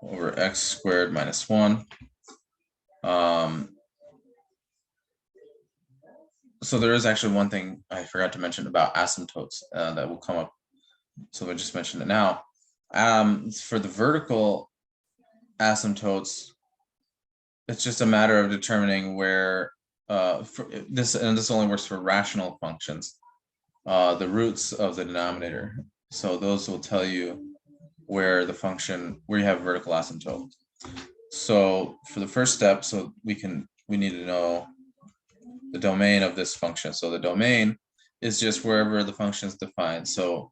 over x squared minus 1. So there is actually one thing I forgot to mention about asymptotes that will come up. So I just mentioned it now. For the vertical asymptotes, it's just a matter of determining where this only works for rational functions, the roots of the denominator. So those will tell you where the function, where you have vertical asymptote. So for the first step, so we need to know the domain of this function. So the domain is just wherever the function is defined. So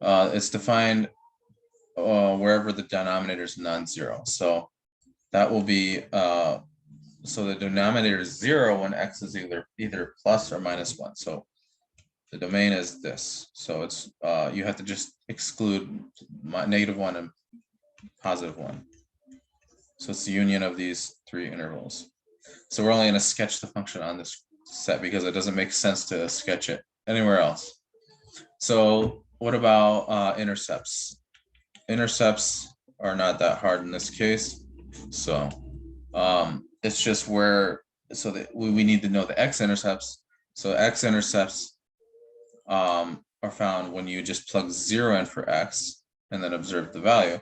it's defined wherever the denominator is non-zero. So that will be, so the denominator is 0 when x is either plus or minus 1. So the domain is this. So it's you have to just exclude -1 and +1. So it's the union of these 3 intervals. So we're only going to sketch the function on this set because it doesn't make sense to sketch it anywhere else. So what about intercepts? Intercepts are not that hard in this case. So it's just where, so that we need to know the x-intercepts. So x-intercepts are found when you just plug 0 in for x and then observe the value.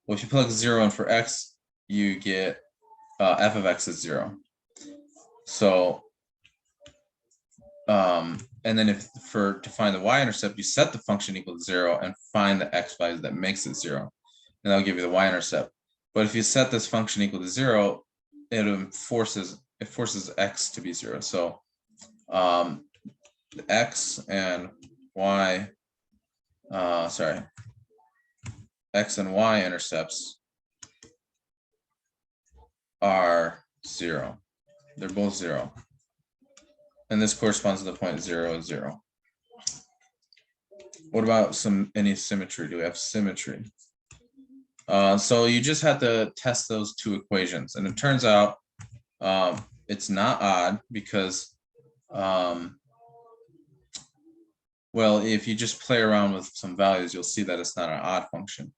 Well, if you plug 0 in for x, you get f of x is 0. So and then to find the y-intercept, you set the function equal to 0 and find the x value that makes it 0, and that'll give you the y-intercept. But if you set this function equal to 0, it forces x to be 0. So the x and y, x and y intercepts are 0. They're both 0. And this corresponds to the point 0, 0. What about any symmetry? Do we have symmetry? So you just have to test those 2 equations, and it turns out it's not odd because, well, if you just play around with some values, you'll see that it's not an odd function.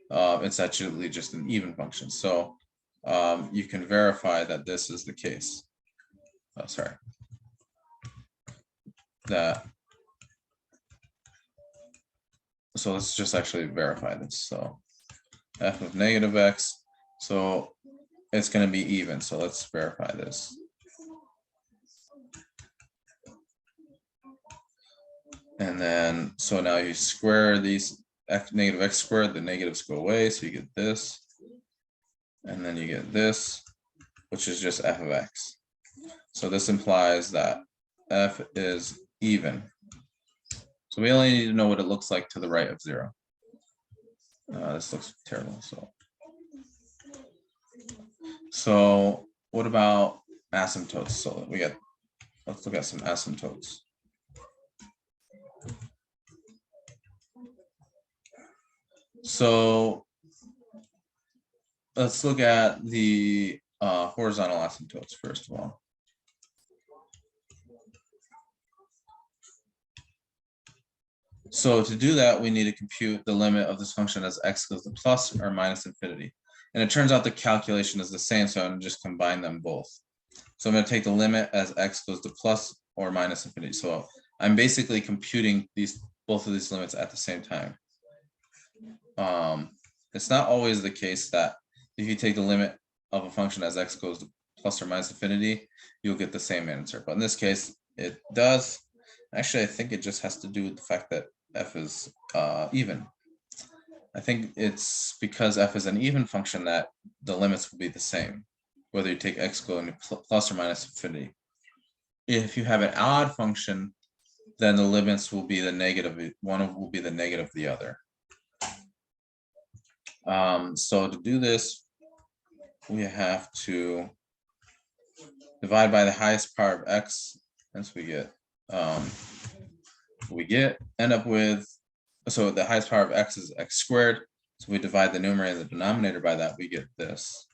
It's actually just an even function. So you can verify that this is the case. So let's just actually verify this. So f of -x, so it's going to be even. So let's verify this. And then, so now you square these -x squared, the negatives go away, so you get this. And then you get this, which is just f of x. So this implies that f is even. So we only need to know what it looks like to the right of 0. This looks terrible. So what about asymptotes? So let's look at some asymptotes. So let's look at the horizontal asymptotes first of all. So to do that, we need to compute the limit of this function as x goes to plus or minus infinity. And it turns out the calculation is the same, so I'm going to just combine them both. So I'm going to take the limit as x goes to plus or minus infinity. So I'm basically computing both of these limits at the same time. It's not always the case that if you take the limit of a function as x goes to plus or minus infinity, you'll get the same answer. But in this case, it does. Actually, I think it just has to do with the fact that f is even. I think it's because f is an even function that the limits will be the same, whether you take x going to plus or minus infinity. If you have an odd function, then the limits will be the negative. One will be the negative of the other. So to do this, we have to divide by the highest power of x, and so end up with, so the highest power of x is x squared. So we divide the numerator and the denominator by that, we get this.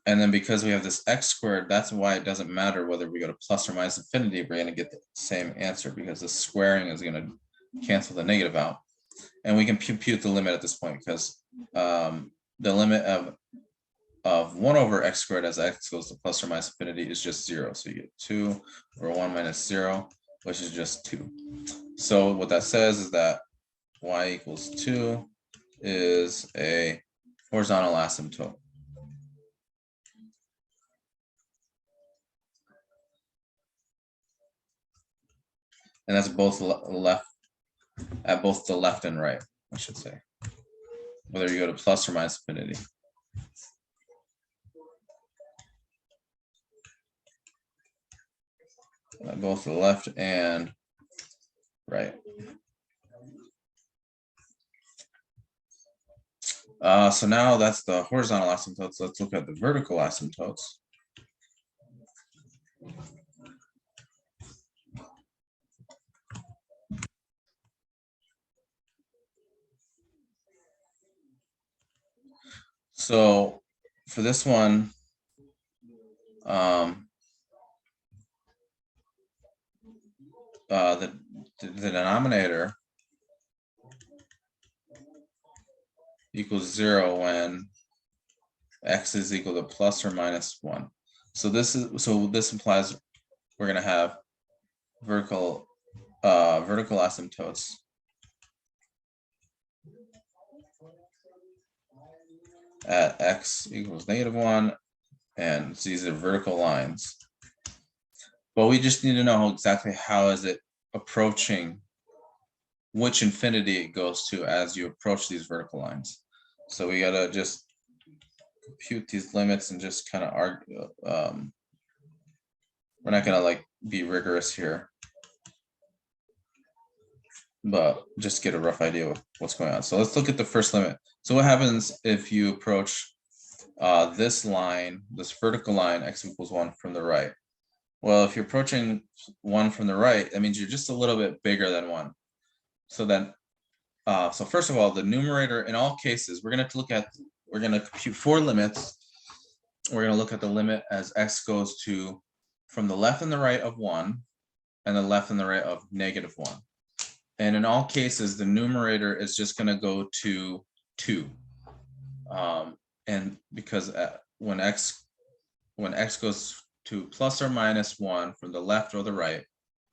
And then because we have this x squared, that's why it doesn't matter whether we go to plus or minus infinity, we're going to get the same answer because the squaring is going to cancel the negative out. And we can compute the limit at this point because the limit of 1 over x squared as x goes to plus or minus infinity is just 0. So you get 2 over 1 minus 0, which is just 2. So what that says is that y equals 2 is a horizontal asymptote. And that's both at both the left and right, I should say, whether you go to plus or minus infinity. Both the left and right. So now that's the horizontal asymptotes. Let's look at the vertical asymptotes. So for this one, the denominator equals 0 when x is equal to plus or minus 1. So this implies we're going to have vertical asymptotes at x equals -1, and these are vertical lines. But we just need to know exactly how is it approaching, which infinity it goes to as you approach these vertical lines. So we gotta just compute these limits and just kind of argue. We're not gonna like be rigorous here, but just get a rough idea of what's going on. So let's look at the first limit. So what happens if you approach this line, this vertical line, x equals 1 from the right? Well, if you're approaching 1 from the right, that means you're just a little bit bigger than 1. So then, so first of all, the numerator in all cases, we're going to compute 4 limits. We're going to look at the limit as x goes to from the left and the right of 1 and the left and the right of -1. And in all cases, the numerator is just going to go to 2. And because when x goes to plus or minus 1 from the left or the right,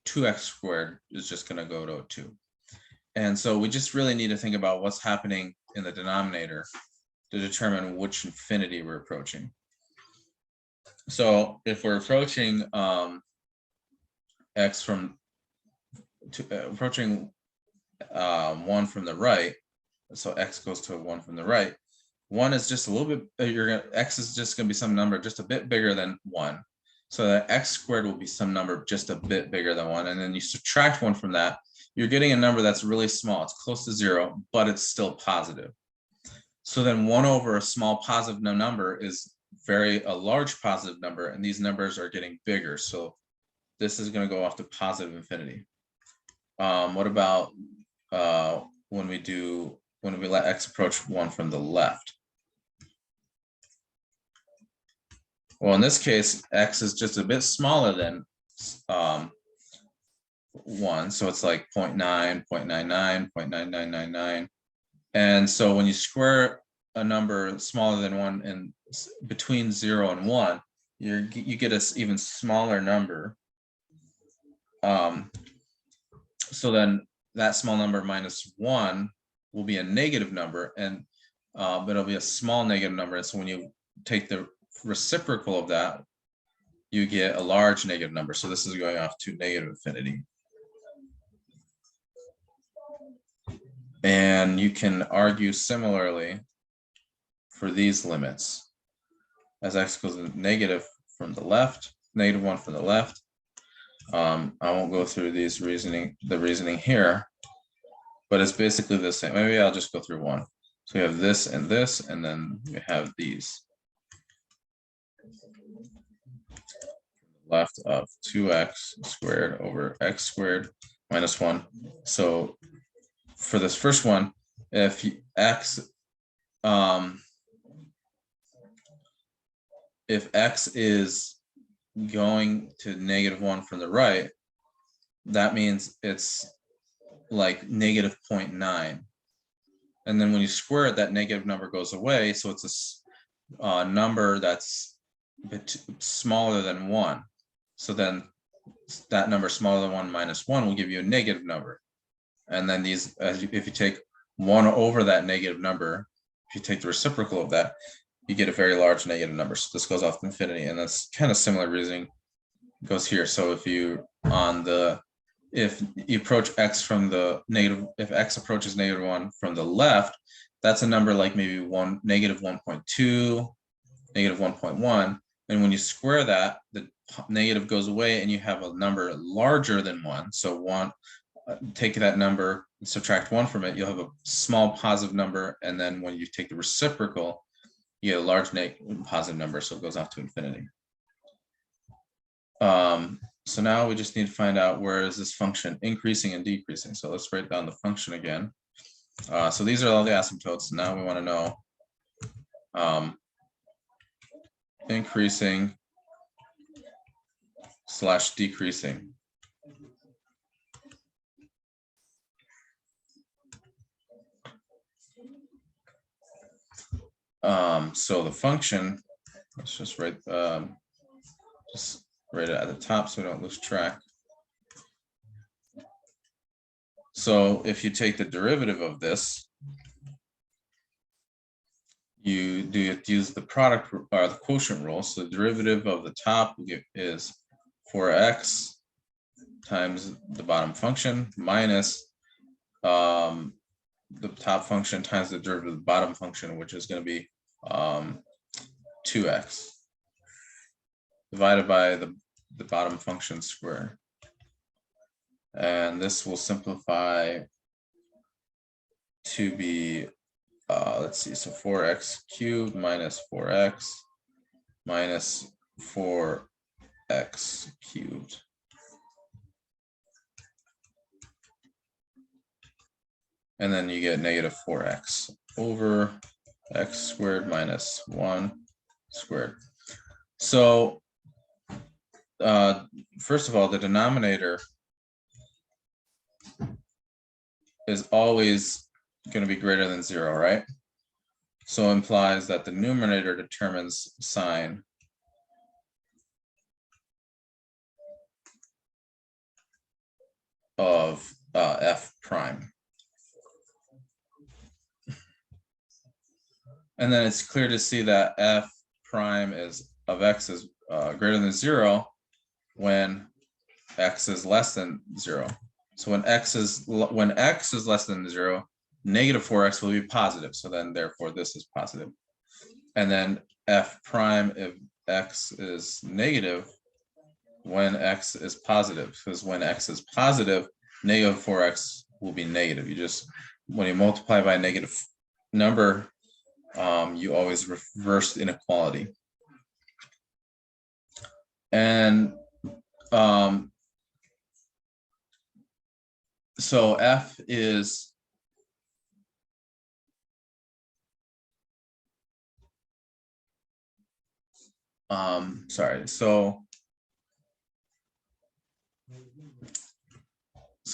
2x squared is just going to go to 2. And so we just really need to think about what's happening in the denominator to determine which infinity we're approaching. So if we're approaching approaching 1 from the right, so x goes to 1 from the right, 1 is just a little bit, x is just going to be some number just a bit bigger than 1. So that x squared will be some number just a bit bigger than 1. And then you subtract 1 from that, you're getting a number that's really small. It's close to 0, but it's still positive. So then 1 over a small positive number is a large positive number, and these numbers are getting bigger. So this is going to go off to positive infinity. What about when we let x approach 1 from the left. Well, in this case, x is just a bit smaller than 1, so it's like 0.9, 0.99, 0.9999. And so when you square a number smaller than 1 and between 0 and 1, you get an even smaller number. So then that small number minus 1 will be a negative number, and but it'll be a small negative number. And so when you take the reciprocal of that, you get a large negative number. So this is going off to negative infinity. And you can argue similarly for these limits. As x goes to negative from the left, negative 1 from the left. I won't go through the reasoning here, but it's basically the same. Maybe I'll just go through one. So you have this, and then you have these. Left of 2x squared over x squared minus 1. So for this first one, if x is going to negative 1 from the right, that means it's like negative 0.9. And then when you square it, that negative number goes away. So it's a number that's a bit smaller than 1. So then that number smaller than 1 minus 1 will give you a negative number. And then these, if you take 1 over that negative number, if you take the reciprocal of that, you get a very large negative number. So this goes off to infinity, and that's kind of similar reasoning goes here. So if you approach x from the negative, if x approaches negative 1 from the left, that's a number like maybe negative 1.2, negative 1.1. And when you square that, the negative goes away and you have a number larger than 1. So take that number and subtract 1 from it, you'll have a small positive number. And then when you take the reciprocal, you get a large positive number. So it goes off to infinity. So now we just need to find out where is this function increasing and decreasing. So let's write down the function again. So these are all the asymptotes. Now we want to know increasing / decreasing. So the function, let's just write it at the top so we don't lose track. So if you take the derivative of this, you use the product or the quotient rule. So the derivative of the top is 4x times the bottom function minus the top function times the derivative of the bottom function, which is going to be 2x divided by the bottom function square. And this will simplify to be, let's see, so 4x cubed minus 4x minus 4x cubed. And then you get negative 4x over x squared minus 1 squared. So first of all, the denominator is always going to be greater than 0, right? So it implies that the numerator determines sign of f prime. And then it's clear to see that f prime of x is greater than 0 when x is less than 0. So when x is less than 0, negative 4x will be positive. So then therefore this is positive. And then f prime if x is negative when x is positive, because when x is positive, negative 4x will be negative. You just, when you multiply by a negative number, you always reverse the inequality. And so f is sorry, so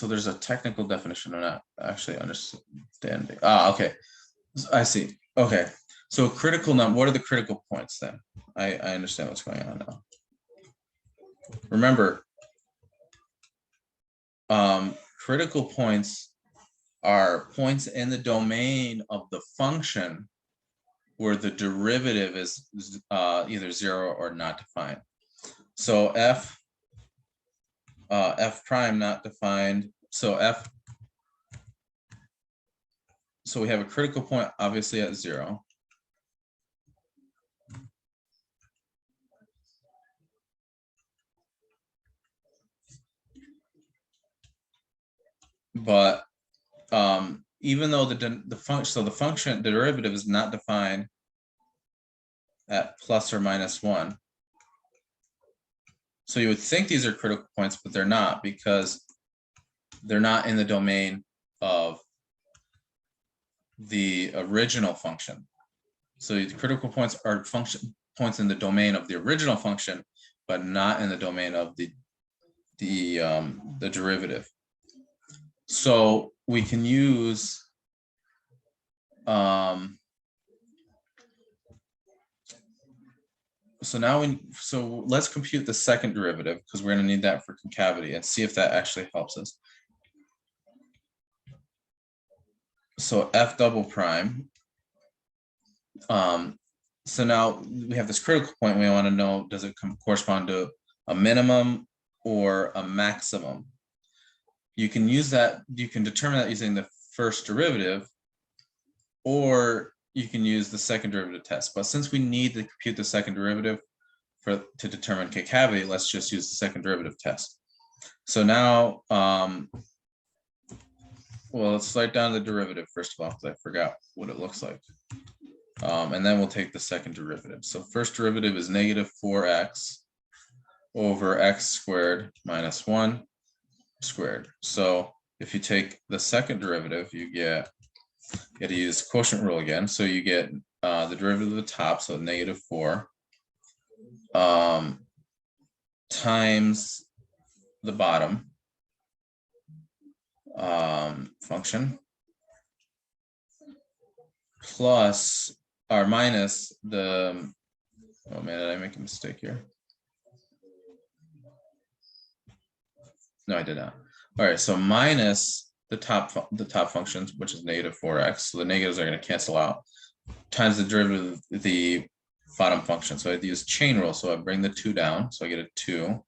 there's a technical definition I'm not actually understanding. Okay, I see. Okay, so critical number, what are the critical points then? I understand what's going on now. Remember, critical points are points in the domain of the function where the derivative is either 0 or not defined. So f prime not defined. So we have a critical point obviously at 0. But even though the function derivative is not defined at plus or minus 1. So you would think these are critical points, but they're not, because they're not in the domain of the original function. So the critical points are function points in the domain of the original function, but not in the domain of the derivative. So we can use so let's compute the second derivative, because we're going to need that for concavity, and see if that actually helps us. So f double prime. So now we have this critical point. We want to know, does it correspond to a minimum or a maximum? You can use that, you can determine that using the first derivative, or you can use the second derivative test. But since we need to compute the second derivative to determine concavity, let's just use the second derivative test. So now, well, let's write down the derivative first of all, because I forgot what it looks like. And then we'll take the second derivative. So first derivative is negative 4x over x squared minus 1 squared. So if you take the second derivative, you got to use quotient rule again. So you get the derivative of the top, so negative 4 times the bottom function plus or minus the, oh man, did I make a mistake here? No, I did not. All right, so minus the top functions, which is negative 4x. So the negatives are going to cancel out, times the derivative of the bottom function. So I'd use chain rule. So I bring the 2 down. So I get a 2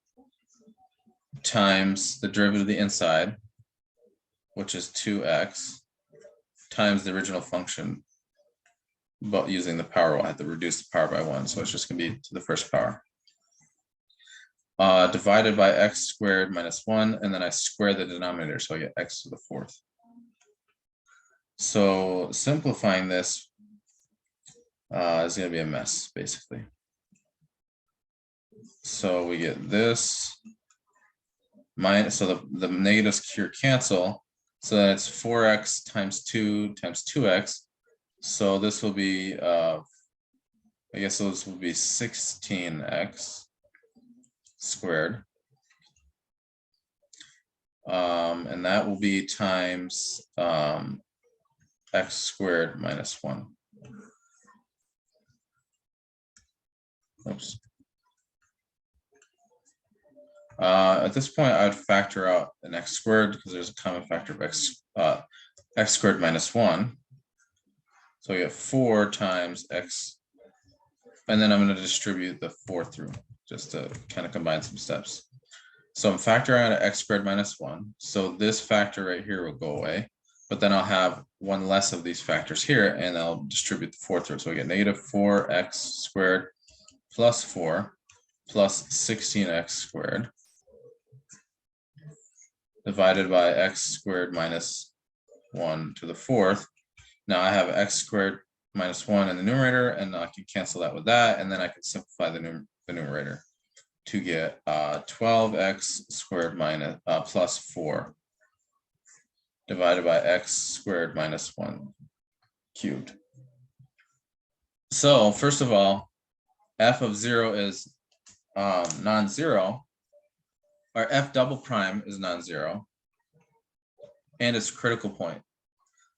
times the derivative of the inside, which is 2x, times the original function, but using the power, I have to reduce the power by 1. So it's just going to be to the first power. Divided by x squared minus 1, and then I square the denominator, so I get x to the 4th. So simplifying this is going to be a mess, basically. So we get this minus, so the negatives here cancel, so that's 4x times 2 times 2x. So this will be, I guess this will be 16x squared. And that will be times x squared minus 1. Oops. At this point, I would factor out an x squared because there's a common factor of x squared minus 1. So we get 4 times x, and then I'm going to distribute the 4 through just to kind of combine some steps. So I'm factoring out x squared minus 1. So this factor right here will go away, but then I'll have one less of these factors here, and I'll distribute the 4 through. So I get negative 4x squared plus 4 plus 16x squared divided by x squared minus 1 to the 4th. Now I have x squared minus 1 in the numerator, and I can cancel that with that, and then I can simplify the numerator to get 12x squared minus plus 4 divided by x squared minus 1 cubed. So first of all, f of 0 is non-zero, or f double prime is non-zero, and it's critical point.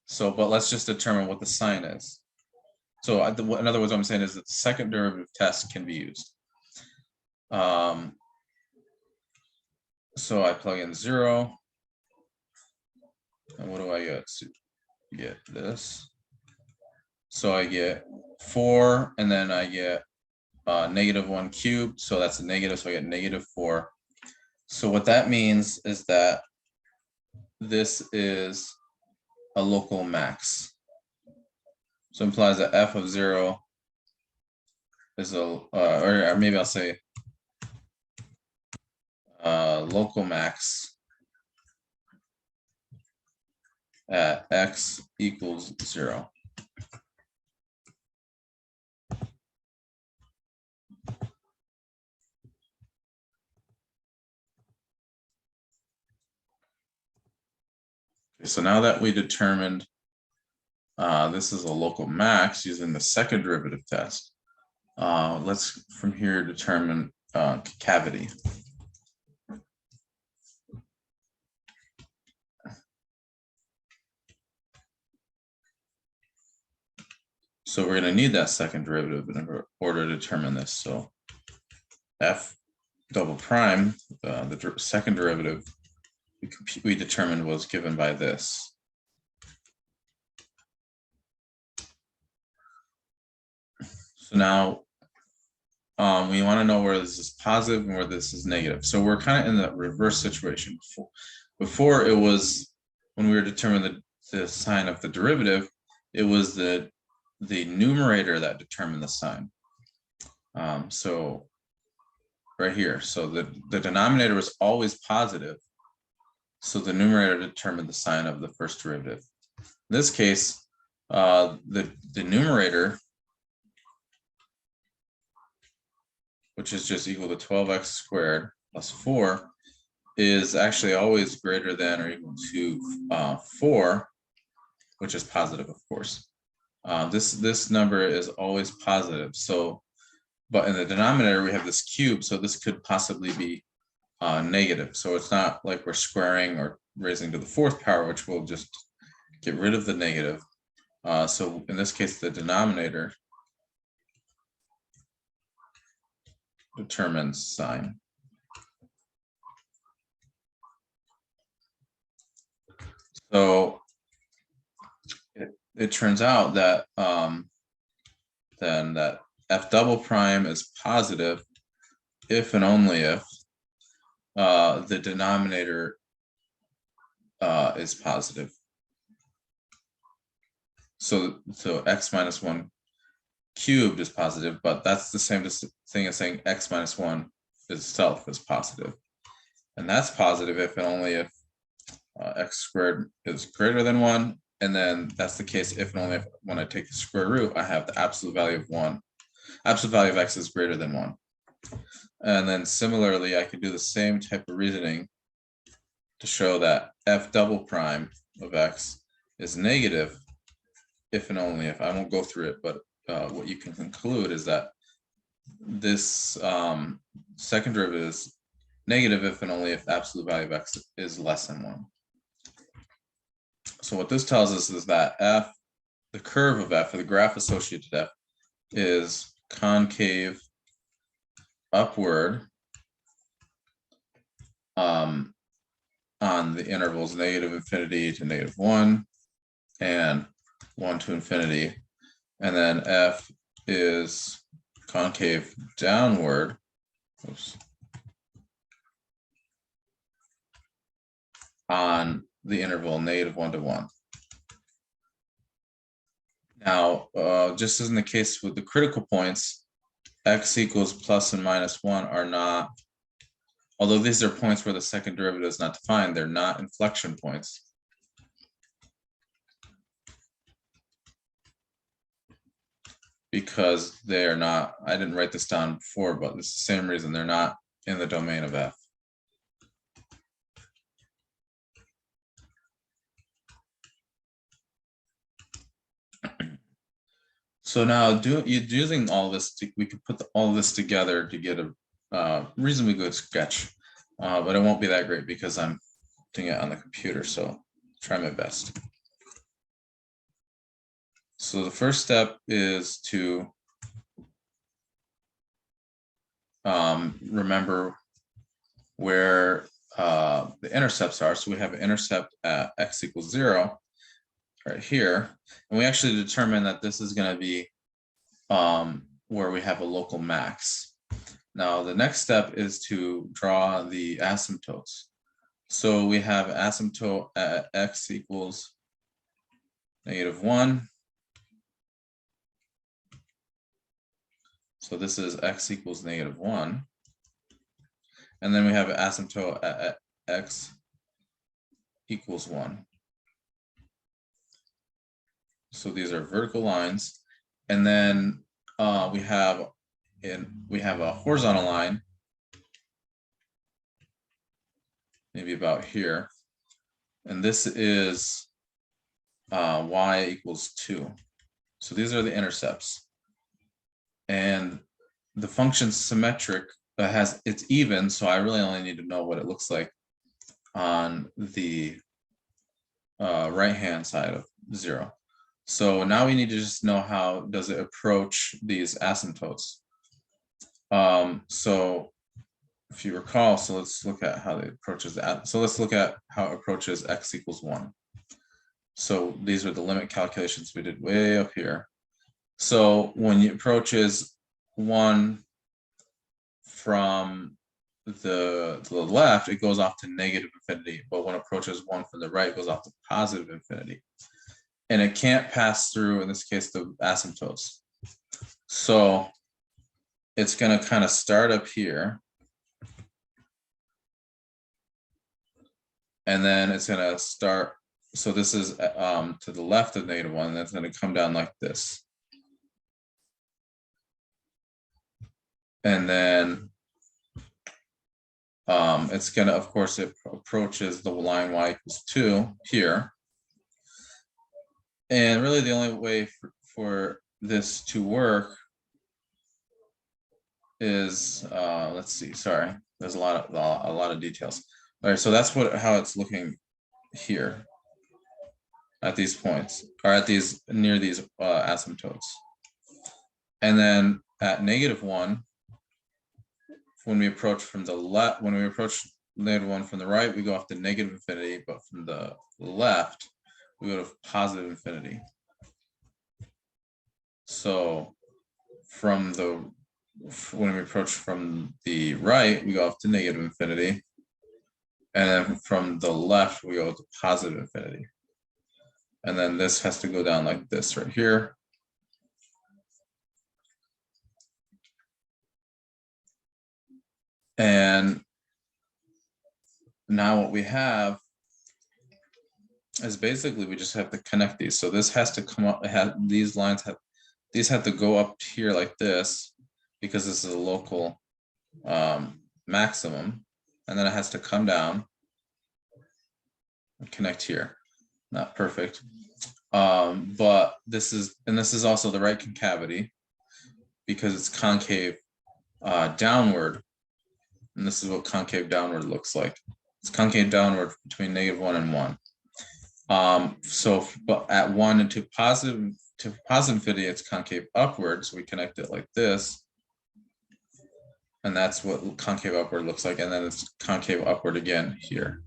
So, but let's just determine what the sign is. So in other words, what I'm saying is that the second derivative test can be used. So I plug in 0, and what do I get? So get this. So I get 4, and then I get -1 cubed. So that's a negative. So I get -4. So what that means is that this is a local max. So it implies that f of 0 is a, or maybe I'll say local max at x equals 0. Okay, so now that we determined this is a local max using the second derivative test, let's from here determine cavity. So we're going to need that second derivative in order to determine this. So f double prime, the second derivative we determined was given by this. So now we want to know where this is positive and where this is negative. So we're kind of in the reverse situation. Before it was, when we were determining the sign of the derivative, it was the numerator that determined the sign. So right here, so the denominator was always positive. So the numerator determined the sign of the first derivative. In this case, the numerator, which is just equal to 12x squared plus 4, is actually always greater than or equal to 4, which is positive, of course. This number is always positive. So, but in the denominator, we have this cube, so this could possibly be negative. So it's not like we're squaring or raising to the 4th power, which will just get rid of the negative. So in this case, the denominator determines sign. So it turns out that then that f double prime is positive if and only if the denominator is positive. So x minus 1 cubed is positive, but that's the same thing as saying x minus 1 itself is positive. And that's positive if and only if x squared is greater than 1. And then that's the case if and only if, when I take the square root, I have the absolute value of 1. Absolute value of x is greater than 1. And then similarly, I could do the same type of reasoning to show that f double prime of x is negative if and only if. I won't go through it, but what you can conclude is that this second derivative is negative if and only if the absolute value of x is less than 1. So what this tells us is that f, the curve of f, or the graph associated to f, is concave upward on the intervals -infinity to -1 and 1 to infinity. And then f is concave downward, on the interval -1 to 1. Now, just as in the case with the critical points, x equals plus and minus 1 are not, although these are points where the second derivative is not defined, they're not inflection points. Because they are not, I didn't write this down before, but it's the same reason they're not in the domain of f. So now using all this, we could put all of this together to get a reasonably good sketch, but it won't be that great because I'm doing it on the computer. So try my best. So the first step is to remember where the intercepts are. So we have an intercept at x equals 0 right here. And we actually determine that this is going to be where we have a local max. Now the next step is to draw the asymptotes. So we have asymptote at x equals -1. So this is x equals -1. And then we have an asymptote at x equals 1. So these are vertical lines. And then we have a horizontal line, maybe about here. And this is y equals 2. So these are the intercepts. And the function's symmetric, but it's even, so I really only need to know what it looks like on the right-hand side of 0. So now we need to just know how does it approach these asymptotes. So if you recall, so let's look at how it approaches that. So let's look at how it approaches x equals 1. So these are the limit calculations we did way up here. So when it approaches 1 from the left, it goes off to -infinity. But when it approaches 1 from the right, it goes off to +infinity. And it can't pass through, in this case, the asymptotes. So it's going to kind of start up here. And then it's going to start. So this is to the left of -1. And that's going to come down like this. And then it's going to, of course, it approaches the line y equals 2 here. And really the only way for this to work is, let's see, sorry, there's a lot of details. All right, so that's how it's looking here at these points, or at these near these asymptotes. And then at -1, when we approach from the left, when we approach -1 from the right, we go off to -infinity, but from the left, we go to +infinity. So when we approach from the right, we go off to -infinity. And then from the left, we go to +infinity. And then this has to go down like this right here. And now what we have is basically we just have to connect these. So this has to come up, these have to go up here like this, because this is a local maximum. And then it has to come down and connect here. Not perfect. But this is also the right concavity, because it's concave downward. And this is what concave downward looks like. It's concave downward between -1 and 1. But at 1 and to +infinity, it's concave upward. So we connect it like this. And that's what concave upward looks like. And then it's concave upward again here.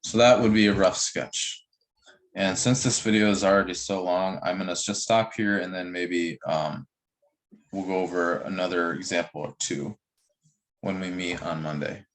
So that would be a rough sketch. And since this video is already so long, I'm going to just stop here, and then maybe we'll go over another example or two when we meet on Monday.